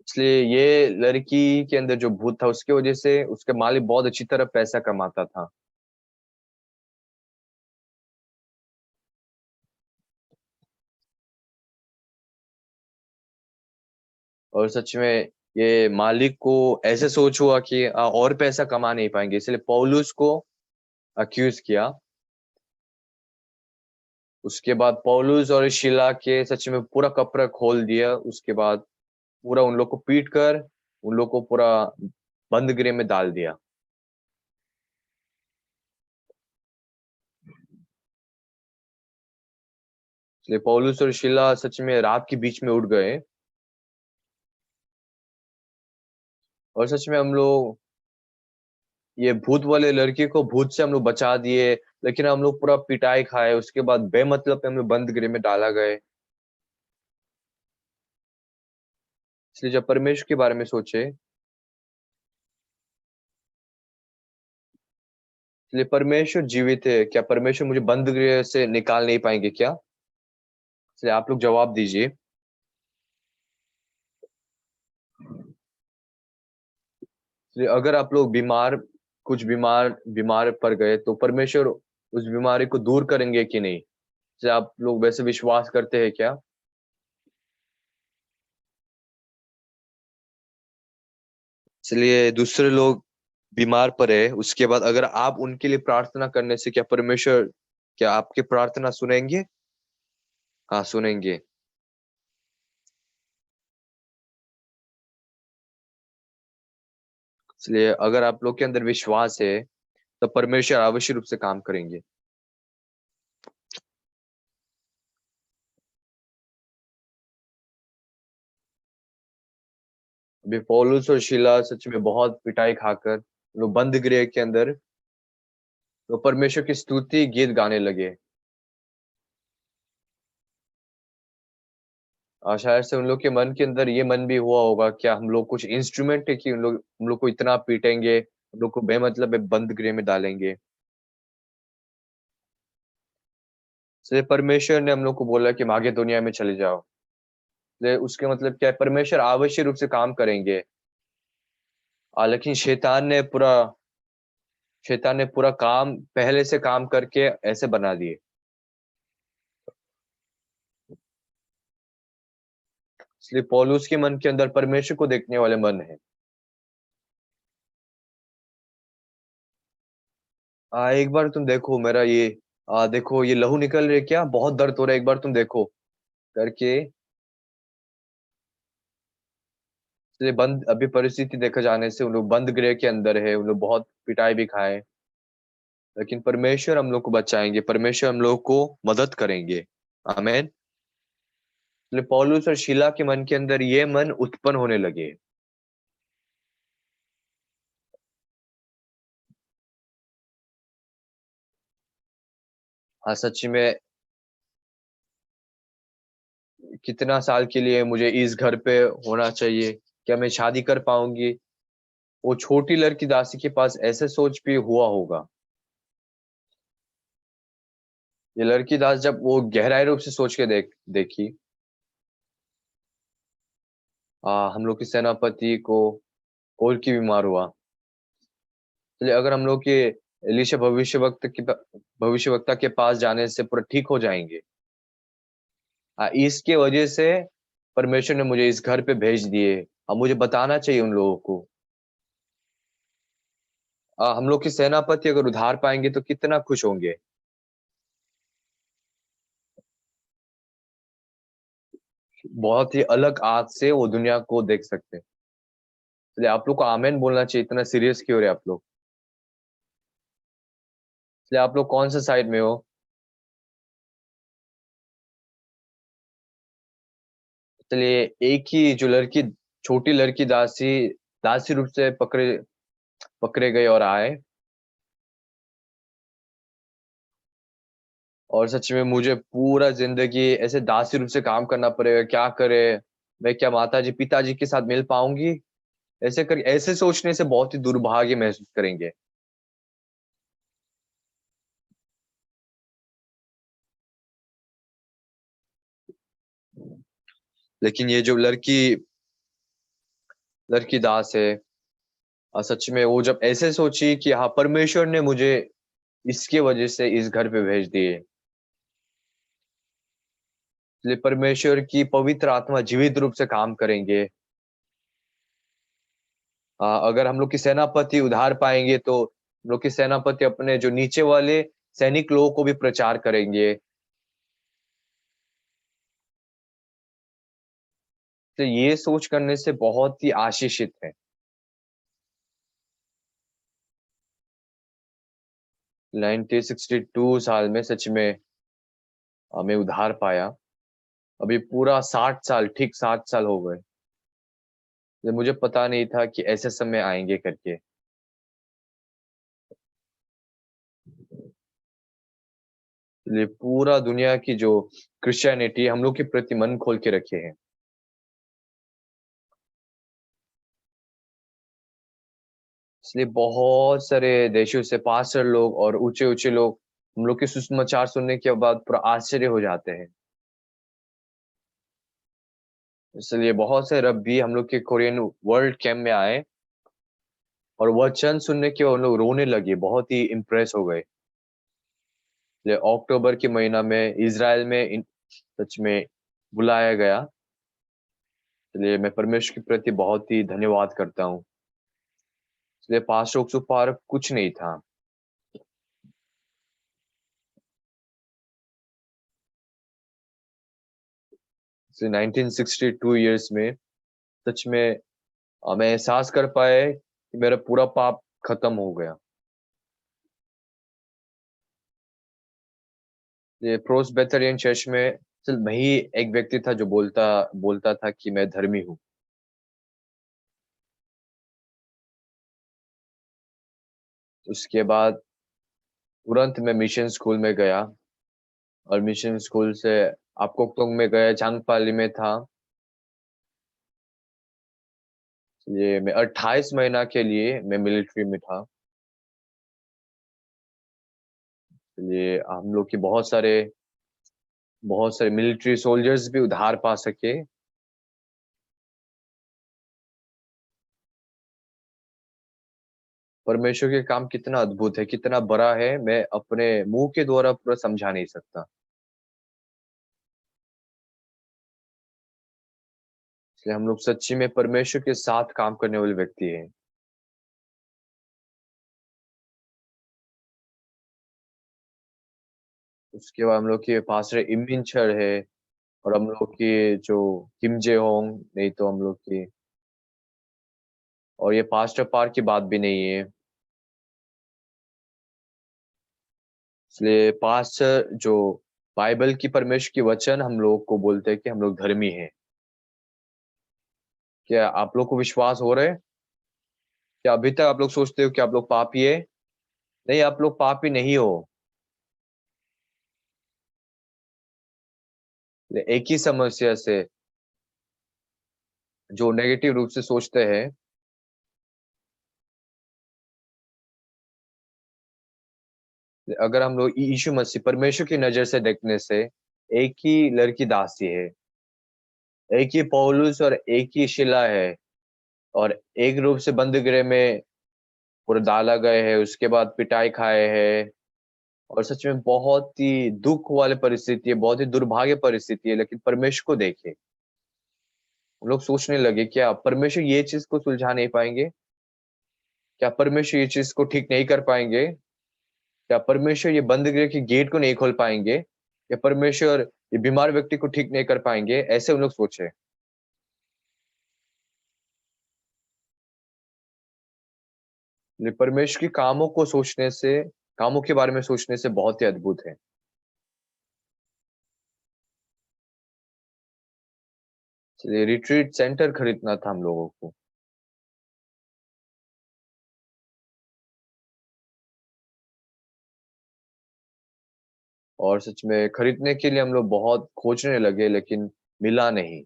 Speaker 1: इसलिए ये लड़की के अंदर जो भूत था उसकी वजह से उसके मालिक बहुत अच्छी तरह पैसा कमाता था। और सच में ये मालिक को ऐसे सोच हुआ कि और पैसा कमा नहीं पाएंगे, इसलिए पौलुस को अक्यूज किया। उसके बाद पौलुस और शीला के सच में पूरा कपड़ा खोल दिया। उसके बाद पूरा उन लोग को पीट कर उन लोग को पूरा बंद गृह में डाल दिया। इसलिए पौलुस और शीला सच में रात के बीच में उठ गए। और सच में हम लोग ये भूत वाले लड़के को भूत से हम लोग बचा दिए, लेकिन हम लोग पूरा पिटाई खाए, उसके बाद बेमतलब पे हम लोग बंद गृह में डाला गए। इसलिए जब परमेश्वर के बारे में सोचे, इसलिए परमेश्वर जीवित है, क्या परमेश्वर मुझे बंद गृह से निकाल नहीं पाएंगे क्या? इसलिए आप लोग जवाब दीजिए। इसलिए अगर आप लोग बीमार, कुछ बीमार बीमार पड़ गए तो परमेश्वर उस बीमारी को दूर करेंगे कि नहीं? इसलिए आप लोग वैसे विश्वास करते हैं क्या? इसलिए दूसरे लोग बीमार पड़े उसके बाद अगर आप उनके लिए प्रार्थना करने से क्या परमेश्वर, क्या आपकी प्रार्थना सुनेंगे? हाँ, सुनेंगे। इसलिए अगर आप लोग के अंदर विश्वास है तो परमेश्वर अवश्य रूप से काम करेंगे। अभी पौलुस और शीला सच में बहुत पिटाई खाकर लोग बंद गृह के अंदर तो परमेश्वर की स्तुति गीत गाने लगे। और शायद से उन लोग के मन के अंदर ये मन भी हुआ होगा, क्या हम लोग कुछ इंस्ट्रूमेंट है कि उन लोग हम लोग को इतना पीटेंगे, हम लोग को बेमतलब बंद गृह में डालेंगे। इसलिए परमेश्वर ने हम लोग को बोला कि हम आगे दुनिया में चले जाओ। इसलिए उसके मतलब क्या है, परमेश्वर आवश्यक रूप से काम करेंगे। लेकिन शैतान ने पूरा काम पहले से काम करके ऐसे बना दिए। इसलिए पौलुस के मन के अंदर परमेश्वर को देखने वाले मन है। एक बार तुम देखो मेरा ये, देखो ये लहू निकल रही है, क्या बहुत दर्द हो रहा है, एक बार तुम देखो करके। इसलिए बंद अभी परिस्थिति देखा जाने से उन लोग बंद गृह के अंदर है, उन लोग बहुत पिटाई भी खाए, लेकिन परमेश्वर हम लोग को बचाएंगे, परमेश्वर हम लोग को मदद करेंगे। आमीन। इसलिए पौलुस और शीला के मन के अंदर ये मन उत्पन्न होने लगे। हाँ, सच में कितना साल के लिए मुझे इस घर पे होना चाहिए, क्या मैं शादी कर पाऊंगी? वो छोटी लड़की दासी के पास ऐसे सोच भी हुआ होगा। ये लड़की दास जब वो गहराई रूप से सोच के देखी, हम लोग के सेनापति को कोल की बीमार हुआ। इसलिए अगर हम लोग के एलीशा भविष्यवक्ता के पास जाने से पूरा ठीक हो जाएंगे। इसके वजह से परमेश्वर ने मुझे इस घर पे भेज दिए। अब मुझे बताना चाहिए उन लोगों को। हम लोग के सेनापति अगर उधार पाएंगे तो कितना खुश होंगे। बहुत ही अलग आंख से वो दुनिया को देख सकते हैं। इसलिए आप लोग को आमेन बोलना चाहिए। इतना सीरियस क्यों हो रहे आप लोग? इसलिए आप लोग कौन सा साइड में हो? इसलिए एक ही जो लड़की, छोटी लड़की दासी, दासी रूप से पकड़े पकड़े गए और आए। और सच में मुझे पूरा जिंदगी ऐसे दासी रूप से काम करना पड़ेगा, क्या करे। मैं क्या माता जी पिताजी के साथ मिल पाऊंगी? ऐसे कर, ऐसे सोचने से बहुत ही दुर्भाग्य महसूस करेंगे। लेकिन ये जो लड़की लड़की दास है, सच में वो जब ऐसे सोची कि हाँ परमेश्वर ने मुझे इसके वजह से इस घर पे भेज दिए, इसलिए परमेश्वर की पवित्र आत्मा जीवित रूप से काम करेंगे। अगर हम लोग की सेनापति उधार पाएंगे तो हम लोग के सेनापति अपने जो नीचे वाले सैनिक लोगों को भी प्रचार करेंगे। तो ये सोच करने से बहुत ही आशीषित है। 1962 साल में सच में हमें उधार पाया। अभी पूरा 60 साल, ठीक 60 साल हो गए। ये मुझे पता नहीं था कि ऐसे समय आएंगे करके। इसलिए पूरा दुनिया की जो क्रिश्चियनिटी हम लोग के प्रति मन खोल के रखे हैं। इसलिए बहुत सारे देशों से पास्टर लोग और ऊंचे ऊंचे लोग हम लोग के सुसमाचार सुनने के बाद पूरा आश्चर्य हो जाते हैं। इसलिए बहुत से रब भी हम लोग के कोरियन वर्ल्ड कैंप में आए और वचन सुनने के बाद उन लोग रोने लगे, बहुत ही इम्प्रेस हो गए। इसलिए अक्टूबर के महीना में इज़राइल में सच में बुलाया गया। इसलिए मैं परमेश्वर के प्रति बहुत ही धन्यवाद करता हूँ। इसलिए पास्टर ओक्सु पार्क कुछ नहीं था। 1962 ईयर्स में सच में मैं एहसास कर पाए कि मेरा पूरा पाप खत्म हो गया। ये प्रोस बेथरियन चर्च में सिर्फ मैं ही एक व्यक्ति था जो बोलता बोलता था कि मैं धर्मी हूँ। उसके बाद तुरंत मैं मिशन स्कूल में गया। और मिशन स्कूल से आपकोक्टोंग में गया, चांगपाली में था। ये मैं 28 महीना के लिए मैं मिलिट्री में था। ये हम लोग के बहुत सारे मिलिट्री सोल्जर्स भी उधार पा सके। परमेश्वर के काम कितना अद्भुत है, कितना बड़ा है, मैं अपने मुंह के द्वारा पूरा समझा नहीं सकता। इसलिए हम लोग सच्ची में परमेश्वर के साथ काम करने वाले व्यक्ति हैं। उसके बाद हम लोग के पास्टर इमिन छर है। और हम लोग की जो किम जे होंग, नहीं तो हम लोग की, और ये पास्टर पार की बात भी नहीं है। इसलिए पास्टर जो बाइबल की परमेश्वर की वचन हम लोग को बोलते हैं कि हम लोग धर्मी हैं। क्या आप लोग को विश्वास हो रहा है? क्या अभी तक आप लोग सोचते हो कि आप लोग पापी है? नहीं, आप लोग पापी नहीं हो। एक ही समस्या से जो नेगेटिव रूप से सोचते हैं। अगर हम लोग यीशु मसीह परमेश्वर की नजर से देखने से एक ही लड़की दासी है, एक ही पौलुस और एक ही शिला है। और एक रूप से बंद गृह में पूरा डाला गए हैं, उसके बाद पिटाई खाए हैं। और सच में बहुत ही दुख वाली परिस्थिति है, बहुत ही दुर्भाग्य परिस्थिति है, लेकिन परमेश्वर को देखिए। हम लोग सोचने लगे क्या परमेश्वर ये चीज को सुलझा नहीं पाएंगे? क्या परमेश्वर ये चीज को ठीक नहीं कर पाएंगे? क्या परमेश्वर ये बंद गृह की गेट को नहीं खोल पाएंगे? या परमेश्वर ये बीमार व्यक्ति को ठीक नहीं कर पाएंगे? ऐसे उन लोग सोचे। ये परमेश्वर के कामों को सोचने से, कामों के बारे में सोचने से बहुत ही अद्भुत है। इसलिए रिट्रीट सेंटर खरीदना था हम लोगों को। और सच में खरीदने के लिए हम लोग बहुत खोजने लगे, लेकिन मिला नहीं।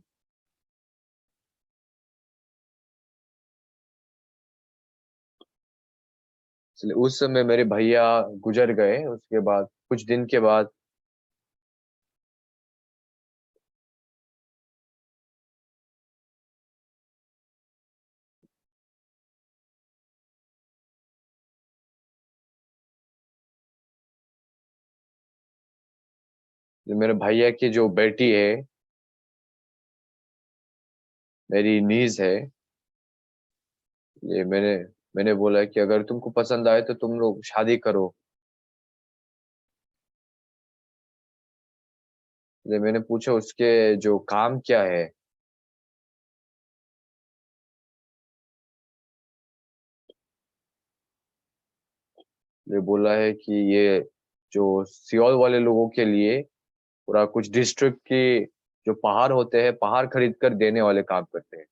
Speaker 1: इसलिए उस समय मेरे भैया गुजर गए। उसके बाद कुछ दिन के बाद जो मेरे भैया की जो बेटी है, मेरी नीज है, ये मैंने मैंने बोला कि अगर तुमको पसंद आए तो तुम लोग शादी करो। ये मैंने पूछा उसके जो काम क्या है। ये बोला है कि ये जो सियोल वाले लोगों के लिए पूरा कुछ डिस्ट्रिक्ट के जो पहाड़ होते हैं, पहाड़ खरीद कर देने वाले काम करते हैं।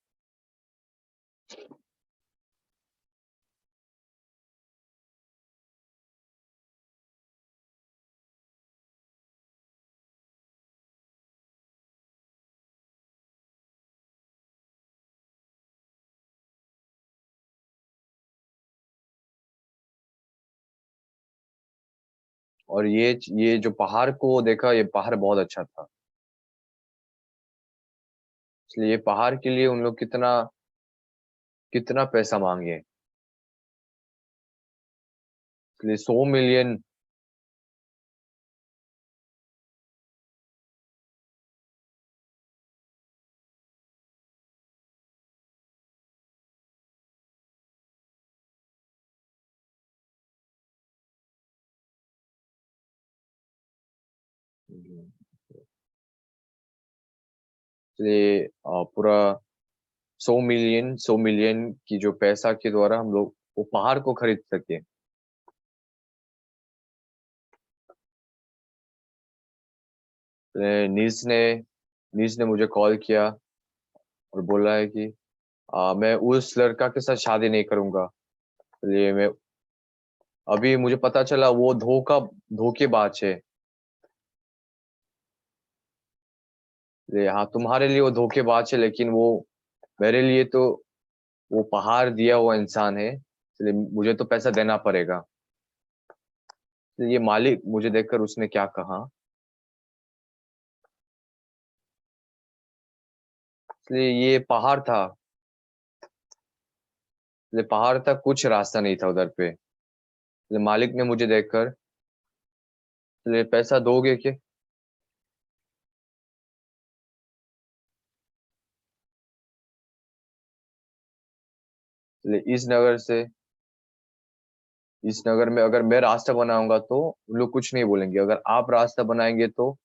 Speaker 1: और ये जो पहाड़ को देखा, ये पहाड़ बहुत अच्छा था। इसलिए ये पहाड़ के लिए उन लोग कितना कितना पैसा मांगे। इसलिए 100 मिलियन। इसलिए पूरा 100 मिलियन की जो पैसा के द्वारा हम लोग वो पहाड़ को खरीद सके। नीस ने नीस ने मुझे कॉल किया और बोला है कि मैं उस लड़का के साथ शादी नहीं करूंगा। इसलिए मैं अभी मुझे पता चला वो धोखेबाज है। इसलिए हाँ, तुम्हारे लिए वो धोखेबाज है, लेकिन वो मेरे लिए तो वो पहाड़ दिया हुआ इंसान है। इसलिए मुझे तो पैसा देना पड़ेगा। इसलिए ये मालिक मुझे देखकर उसने क्या कहा, इसलिए ये पहाड़ था। इसलिए पहाड़ था, कुछ रास्ता नहीं था उधर पे। इसलिए मालिक ने मुझे देखकर, इसलिए पैसा दोगे क्या? इसलिए इस नगर में अगर मैं रास्ता बनाऊंगा तो उन लोग कुछ नहीं बोलेंगे। अगर आप रास्ता बनाएंगे तो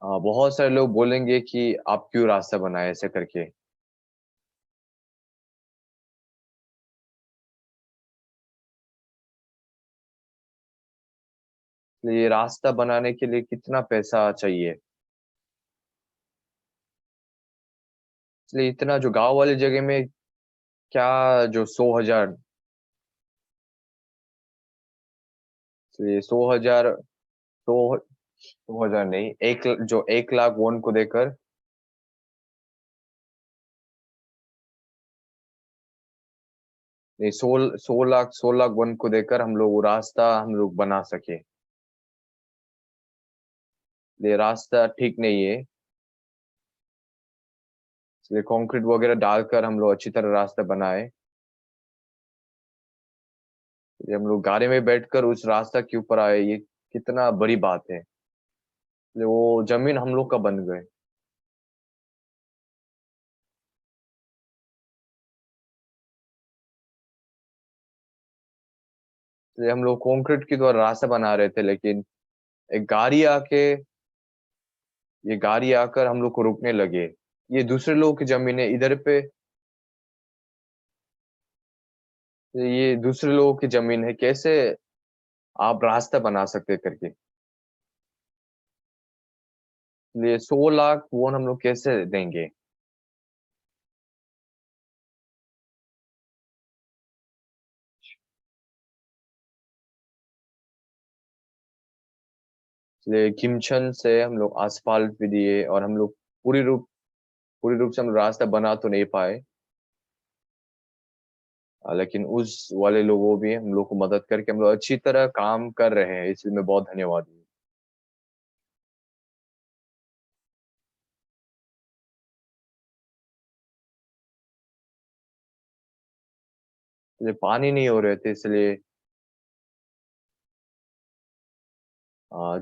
Speaker 1: बहुत सारे लोग बोलेंगे कि आप क्यों रास्ता बनाए ऐसे करके। इसलिए रास्ता बनाने के लिए कितना पैसा चाहिए? इसलिए इतना जो गांव वाली जगह में, क्या जो 100,000, इसलिए 100,000, 100,000 नहीं, जो 1 लाख वोन को देकर, नहीं, 100 लाख वन को देकर हम लोग वो रास्ता हम लोग बना सके। ये रास्ता ठीक नहीं है। इसलिए कंक्रीट वगैरह डालकर हम लोग अच्छी तरह रास्ता बनाए। ये हम लोग गाड़ी में बैठकर उस रास्ता के ऊपर आए, ये कितना बड़ी बात है। इसलिए वो जमीन हम लोग का बन गए। ये हम लोग कंक्रीट के द्वारा रास्ता बना रहे थे, लेकिन एक गाड़ी आके ये गाड़ी आकर हम लोग को रोकने लगे। ये दूसरे लोगों की ज़मीन है, इधर पे ये दूसरे लोगों की ज़मीन है, कैसे आप रास्ता बना सकते करके। ये 100 लाख वोन हम लोग कैसे देंगे? इसलिए किमचन से हम लोग एस्फाल्ट भी दिए और हम लोग पूरी रूप से हम रास्ता बना तो नहीं पाए। लेकिन उस वाले लोगों भी हम लोग को मदद करके हम लोग अच्छी तरह काम कर रहे हैं, इसलिए मैं बहुत धन्यवाद हूँ। इसलिए पानी नहीं हो रहे थे, इसलिए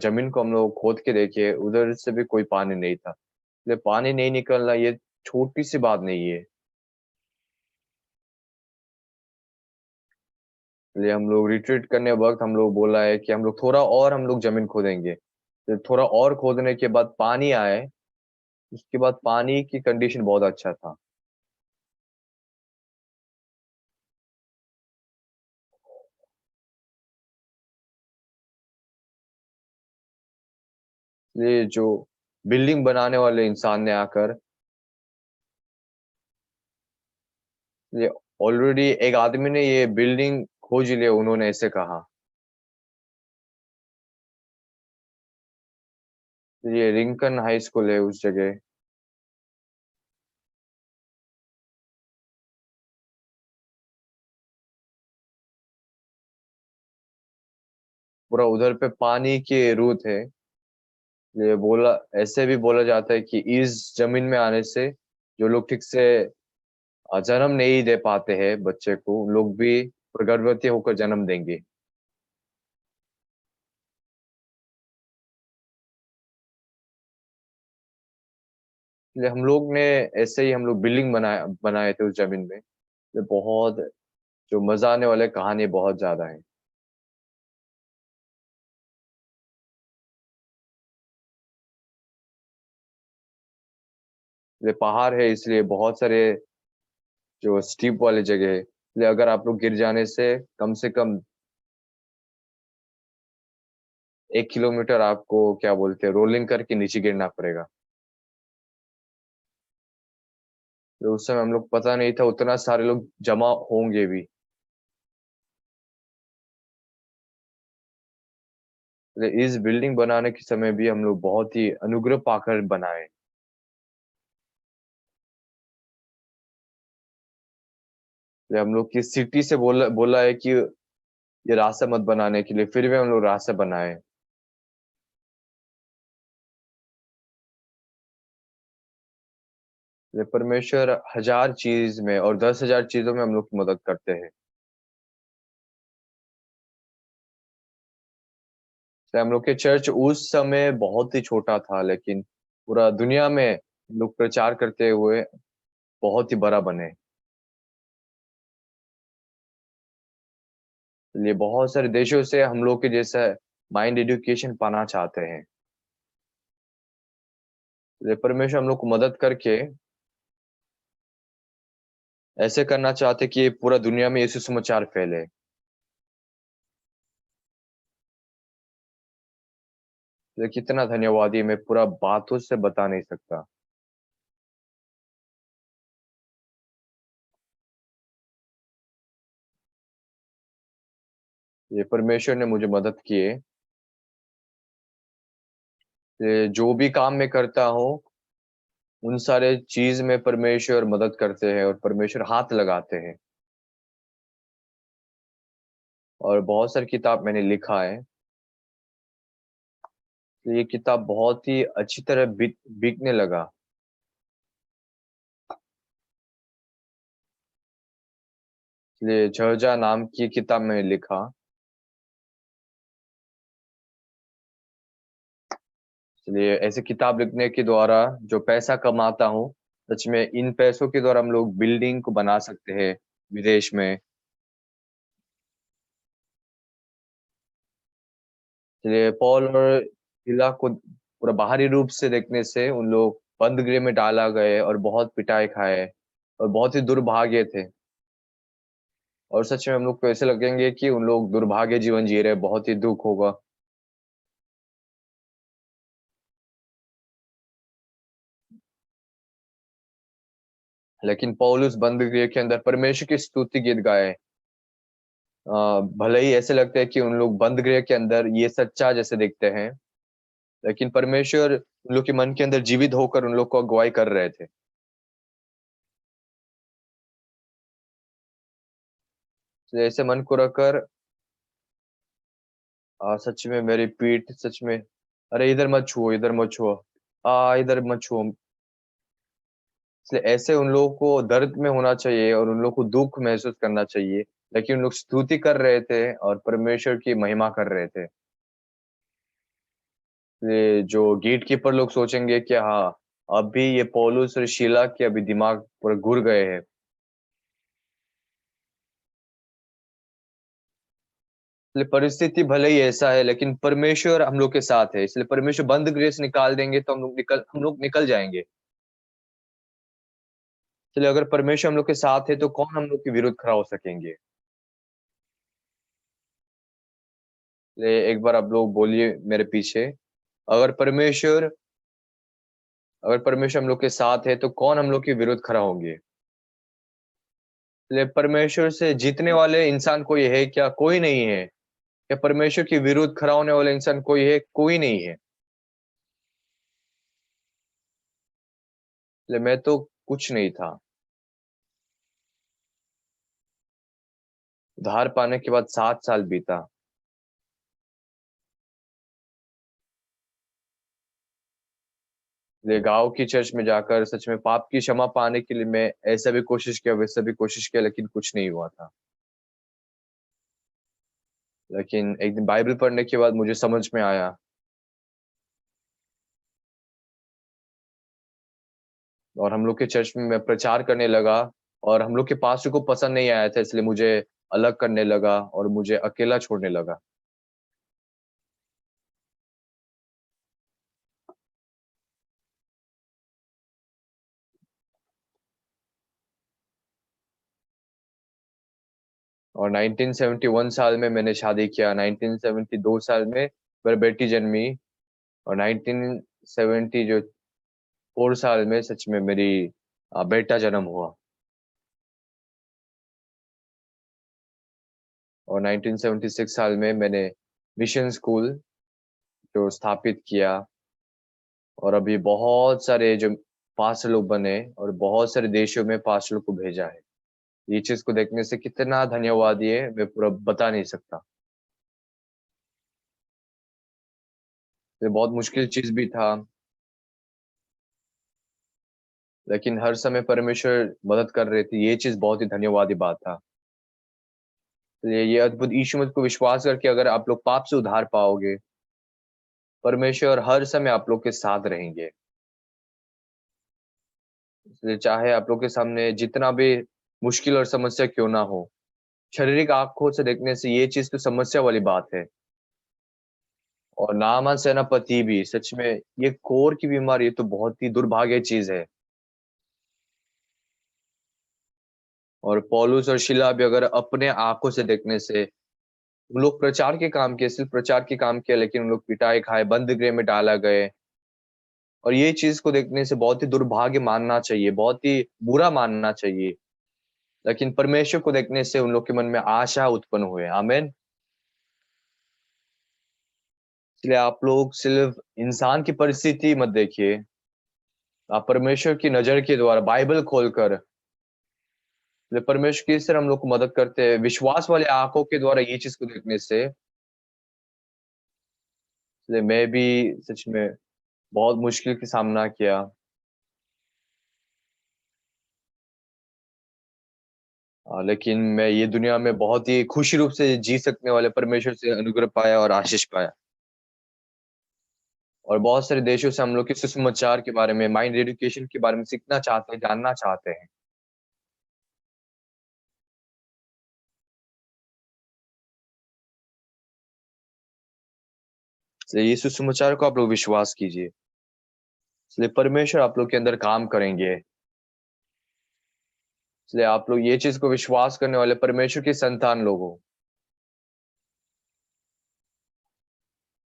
Speaker 1: ज़मीन को हम लोग खोद के देखे, उधर से भी कोई पानी नहीं था। इसलिए पानी नहीं निकलना ये छोटी-सी बात नहीं है। इसलिए हम लोग रिट्रीट करने वक़्त हम लोग बोला है कि हम लोग थोड़ा और हम लोग ज़मीन खोदेंगे। फिर थोड़ा और खोदने के बाद पानी आए, उसके बाद पानी की कंडीशन बहुत अच्छा था। इसलिए जो बिल्डिंग बनाने वाले इंसान ने आकर ये ऑलरेडी एक आदमी ने ये बिल्डिंग खोज लिया, उन्होंने ऐसे कहा। ये रिंकन हाई स्कूल है उस जगह। पूरा उधर पे पानी की रुत है। ये बोला ऐसे भी बोला जाता है कि इस ज़मीन में आने से जो लोग ठीक से जन्म नहीं दे पाते हैं बच्चे को, लोग भी गर्भवती होकर जन्म देंगे। इसलिए हम लोग ने ऐसे ही हम लोग बिल्डिंग बनाए थे उस ज़मीन में। ये बहुत जो मज़ा आने वाले कहानी बहुत ज़्यादा है। ये पहाड़ है, इसलिए बहुत सारे जो स्टीप वाली जगह है, इसलिए अगर आप लोग गिर जाने से कम 1 किलोमीटर आपको क्या बोलते हैं रोलिंग करके नीचे गिरना पड़ेगा। तो उस समय हम लोग पता नहीं था उतना सारे लोग जमा होंगे भी। इस बिल्डिंग बनाने के समय भी हम लोग बहुत ही अनुग्रह पाकर बनाए। ये हम लोग की सिटी से बोला बोला है कि ये रास्ता मत बनाने के लिए, फिर भी हम लोग रास्ता बनाए। ये परमेश्वर हजार चीज में और 10,000 चीजों में हम लोग की मदद करते हैं। तो हम लोग के चर्च उस समय बहुत ही छोटा था, लेकिन पूरा दुनिया में लोग प्रचार करते हुए बहुत ही बड़ा बने। ये बहुत सारे देशों से हम लोग के जैसा माइंड एजुकेशन पाना चाहते हैं। ये परमेश्वर हम लोग को मदद करके ऐसे करना चाहते कि ये पूरा दुनिया में यीशु समाचार फैले। ये कितना धन्यवादी मैं पूरा बातों से बता नहीं सकता। ये परमेश्वर ने मुझे मदद की है। ये जो भी काम मैं करता हूँ, उन सारे चीज़ में परमेश्वर मदद करते हैं और परमेश्वर हाथ लगाते हैं। और बहुत सारी किताब मैंने लिखा है, तो ये किताब बहुत ही अच्छी तरह बिकने लगा। इसलिए झरजा नाम की किताब मैंने लिखा। इसलिए ऐसे किताब लिखने के द्वारा जो पैसा कमाता हूँ, सच में इन पैसों के द्वारा हम लोग बिल्डिंग को बना सकते हैं विदेश में। इसलिए पौल और सिला को पूरा बाहरी रूप से देखने से उन लोग बंद गृह में डाला गए और बहुत पिटाई खाए और बहुत ही दुर्भाग्य थे। और सच में हम लोग को ऐसे लगेंगे कि उन लोग दुर्भाग्य जीवन जी रहे हैं, बहुत ही दुःख होगा। लेकिन पौलुस बंद गृह के अंदर परमेश्वर की स्तुति गीत गाए। भले ही ऐसे लगता है कि उन लोग बंद गृह के अंदर ये सच्चा जैसे दिखते हैं, लेकिन परमेश्वर उन लोग के मन के अंदर जीवित होकर उन लोग को अगुवाई कर रहे थे। तो ऐसे मन को रखकर सच में मेरी पीठ सच में, अरे इधर मत छुओ, इधर मत छुओ, इधर मत छुओ। इसलिए ऐसे उन लोगों को दर्द में होना चाहिए और उन लोग को दुःख महसूस करना चाहिए, लेकिन उन लोग स्तुति कर रहे थे और परमेश्वर की महिमा कर रहे थे। ये जो गेट कीपर लोग सोचेंगे कि हाँ, अभी ये पौलुस और शीला के अभी दिमाग पूरे घुर गए हैं। इसलिए परिस्थिति भले ही ऐसा है, लेकिन परमेश्वर हम लोग के साथ है। इसलिए परमेश्वर बंद गृह से निकाल देंगे तो हम लोग निकल जाएंगे। इसलिए अगर परमेश्वर हम लोग के साथ है तो कौन हम लोग के विरुद्ध खड़ा हो सकेंगे। इसलिए एक बार आप लोग बोलिए मेरे पीछे, अगर परमेश्वर अगर परमेश्वर हम लोग के साथ है तो कौन हम लोग के विरुद्ध खड़ा होंगे। इसलिए परमेश्वर से जीतने वाले इंसान कोई है क्या? कोई नहीं है। क्या परमेश्वर के विरुद्ध खड़ा होने वाला इंसान कोई है? कोई नहीं है। इसलिए मैं तो कुछ नहीं था। उधार पाने के बाद 7 साल बीता। इसलिए गाँव की चर्च में जाकर सच में पाप की क्षमा पाने के लिए मैं ऐसा भी कोशिश किया, वैसा भी कोशिश किया, लेकिन कुछ नहीं हुआ था। लेकिन एक दिन बाइबल पढ़ने के बाद मुझे समझ में आया और हम लोग के चर्च में मैं प्रचार करने लगा और हम लोग के पास्टर को पसंद नहीं आया था, इसलिए मुझे अलग करने लगा और मुझे अकेला छोड़ने लगा। और 1971 साल में मैंने शादी किया, 1972 साल में मेरी बेटी जन्मी और 1970 जो 4 साल में सच में मेरी बेटा जन्म हुआ। और 1976 साल में मैंने मिशन स्कूल जो स्थापित किया और अभी बहुत सारे जो पास्टर लोग बने और बहुत सारे देशों में पास्टर लोग को भेजा है। ये चीज़ को देखने से कितना धन्यवाद ये मैं पूरा बता नहीं सकता। ये बहुत मुश्किल चीज़ भी था, लेकिन हर समय परमेश्वर मदद कर रहे थे। ये चीज़ बहुत ही धन्यवादी बात था। तो ये अद्भुत यीशु मसीह को विश्वास करके अगर आप लोग पाप से उद्धार पाओगे, परमेश्वर हर समय आप लोग के साथ रहेंगे। इसलिए चाहे आप लोग के सामने जितना भी मुश्किल और समस्या क्यों ना हो, शारीरिक आँखों से देखने से ये चीज़ तो समस्या वाली बात है। और नामान सेनापति भी सच में ये कोर की बीमारी तो बहुत ही दुर्भाग्य चीज़ है। और पौलुस और शीला भी अगर अपने आँखों से देखने से वो लोग प्रचार के काम किए, सिर्फ़ प्रचार के काम किया, लेकिन उन लोग पिटाई खाए, बंद गृह में डाला गए। और ये चीज़ को देखने से बहुत ही दुर्भाग्य मानना चाहिए, बहुत ही बुरा मानना चाहिए। लेकिन परमेश्वर को देखने से उन लोग के मन में आशा उत्पन्न हुए। आमीन। इसलिए आप लोग सिर्फ़ इंसान की परिस्थिति मत देखिए, आप परमेश्वर की नज़र के द्वारा बाइबल खोलकर परमेश्वर किस तरह हम लोग को मदद करते हैं, विश्वास वाले आँखों के द्वारा ये चीज़ को देखने से, इसलिए मैं भी सच में बहुत मुश्किल का सामना किया। लेकिन मैं ये दुनिया में बहुत ही खुशी रूप से जी सकने वाले परमेश्वर से अनुग्रह पाया और आशीष पाया। और बहुत सारे देशों से हम लोग के सुसमाचार के बारे में, माइंड एजुकेशन के बारे में सीखना चाहते हैं, जानना चाहते हैं। इसलिए यीशु सुसमाचार को आप लोग विश्वास कीजिए। इसलिए परमेश्वर आप लोग के अंदर काम करेंगे। इसलिए आप लोग ये चीज को विश्वास करने वाले परमेश्वर की संतान लोग हो।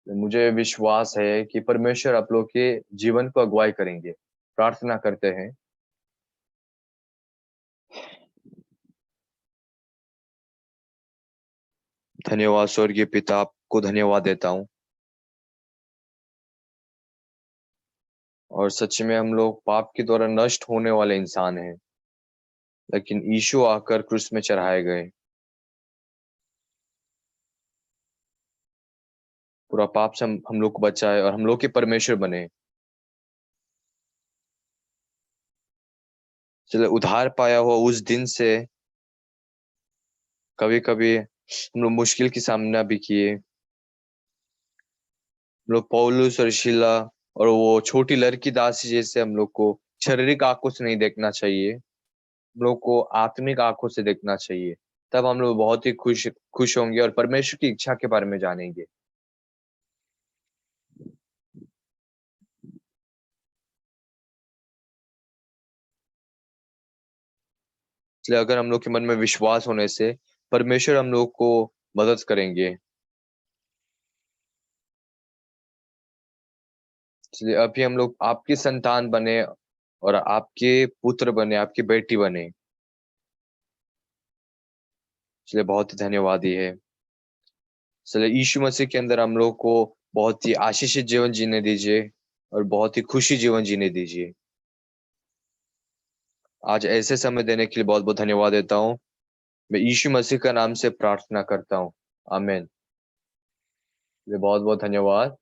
Speaker 1: मुझे विश्वास है कि परमेश्वर आप लोग के जीवन को अगुवाई करेंगे। प्रार्थना करते हैं। धन्यवाद स्वर्गीय पिता, आपको धन्यवाद देता हूँ। और सच में हम लोग पाप के द्वारा नष्ट होने वाले इंसान हैं, लेकिन यीशु आकर क्रूस में चढ़ाए गए, पूरा पाप से हम लोग को बचाए और हम लोग के परमेश्वर बने। चले उधार पाया हुआ उस दिन से कभी कभी हम लोग मुश्किल की सामना भी किए। हम लोग पौलुस और शीला और वो छोटी लड़की दासी जैसे हम लोग को शारीरिक आंखों से नहीं देखना चाहिए, हम लोग को आत्मिक आंखों से देखना चाहिए। तब हम लोग बहुत ही खुश खुश होंगे और परमेश्वर की इच्छा के बारे में जानेंगे। इसलिए अगर हम लोग के मन में विश्वास होने से परमेश्वर हम लोग को मदद करेंगे। इसलिए अभी हम लोग आपकी संतान बने और आपके पुत्र बने, आपकी बेटी बने। इसलिए बहुत ही धन्यवादी है। इसलिए यीशु मसीह के अंदर हम लोग को बहुत ही आशीषित जीवन जीने दीजिए और बहुत ही खुशी जीवन जीने दीजिए। आज ऐसे समय देने के लिए बहुत बहुत धन्यवाद देता हूँ। मैं यीशु मसीह का नाम से प्रार्थना करता हूँ। आमीन। बहुत बहुत धन्यवाद।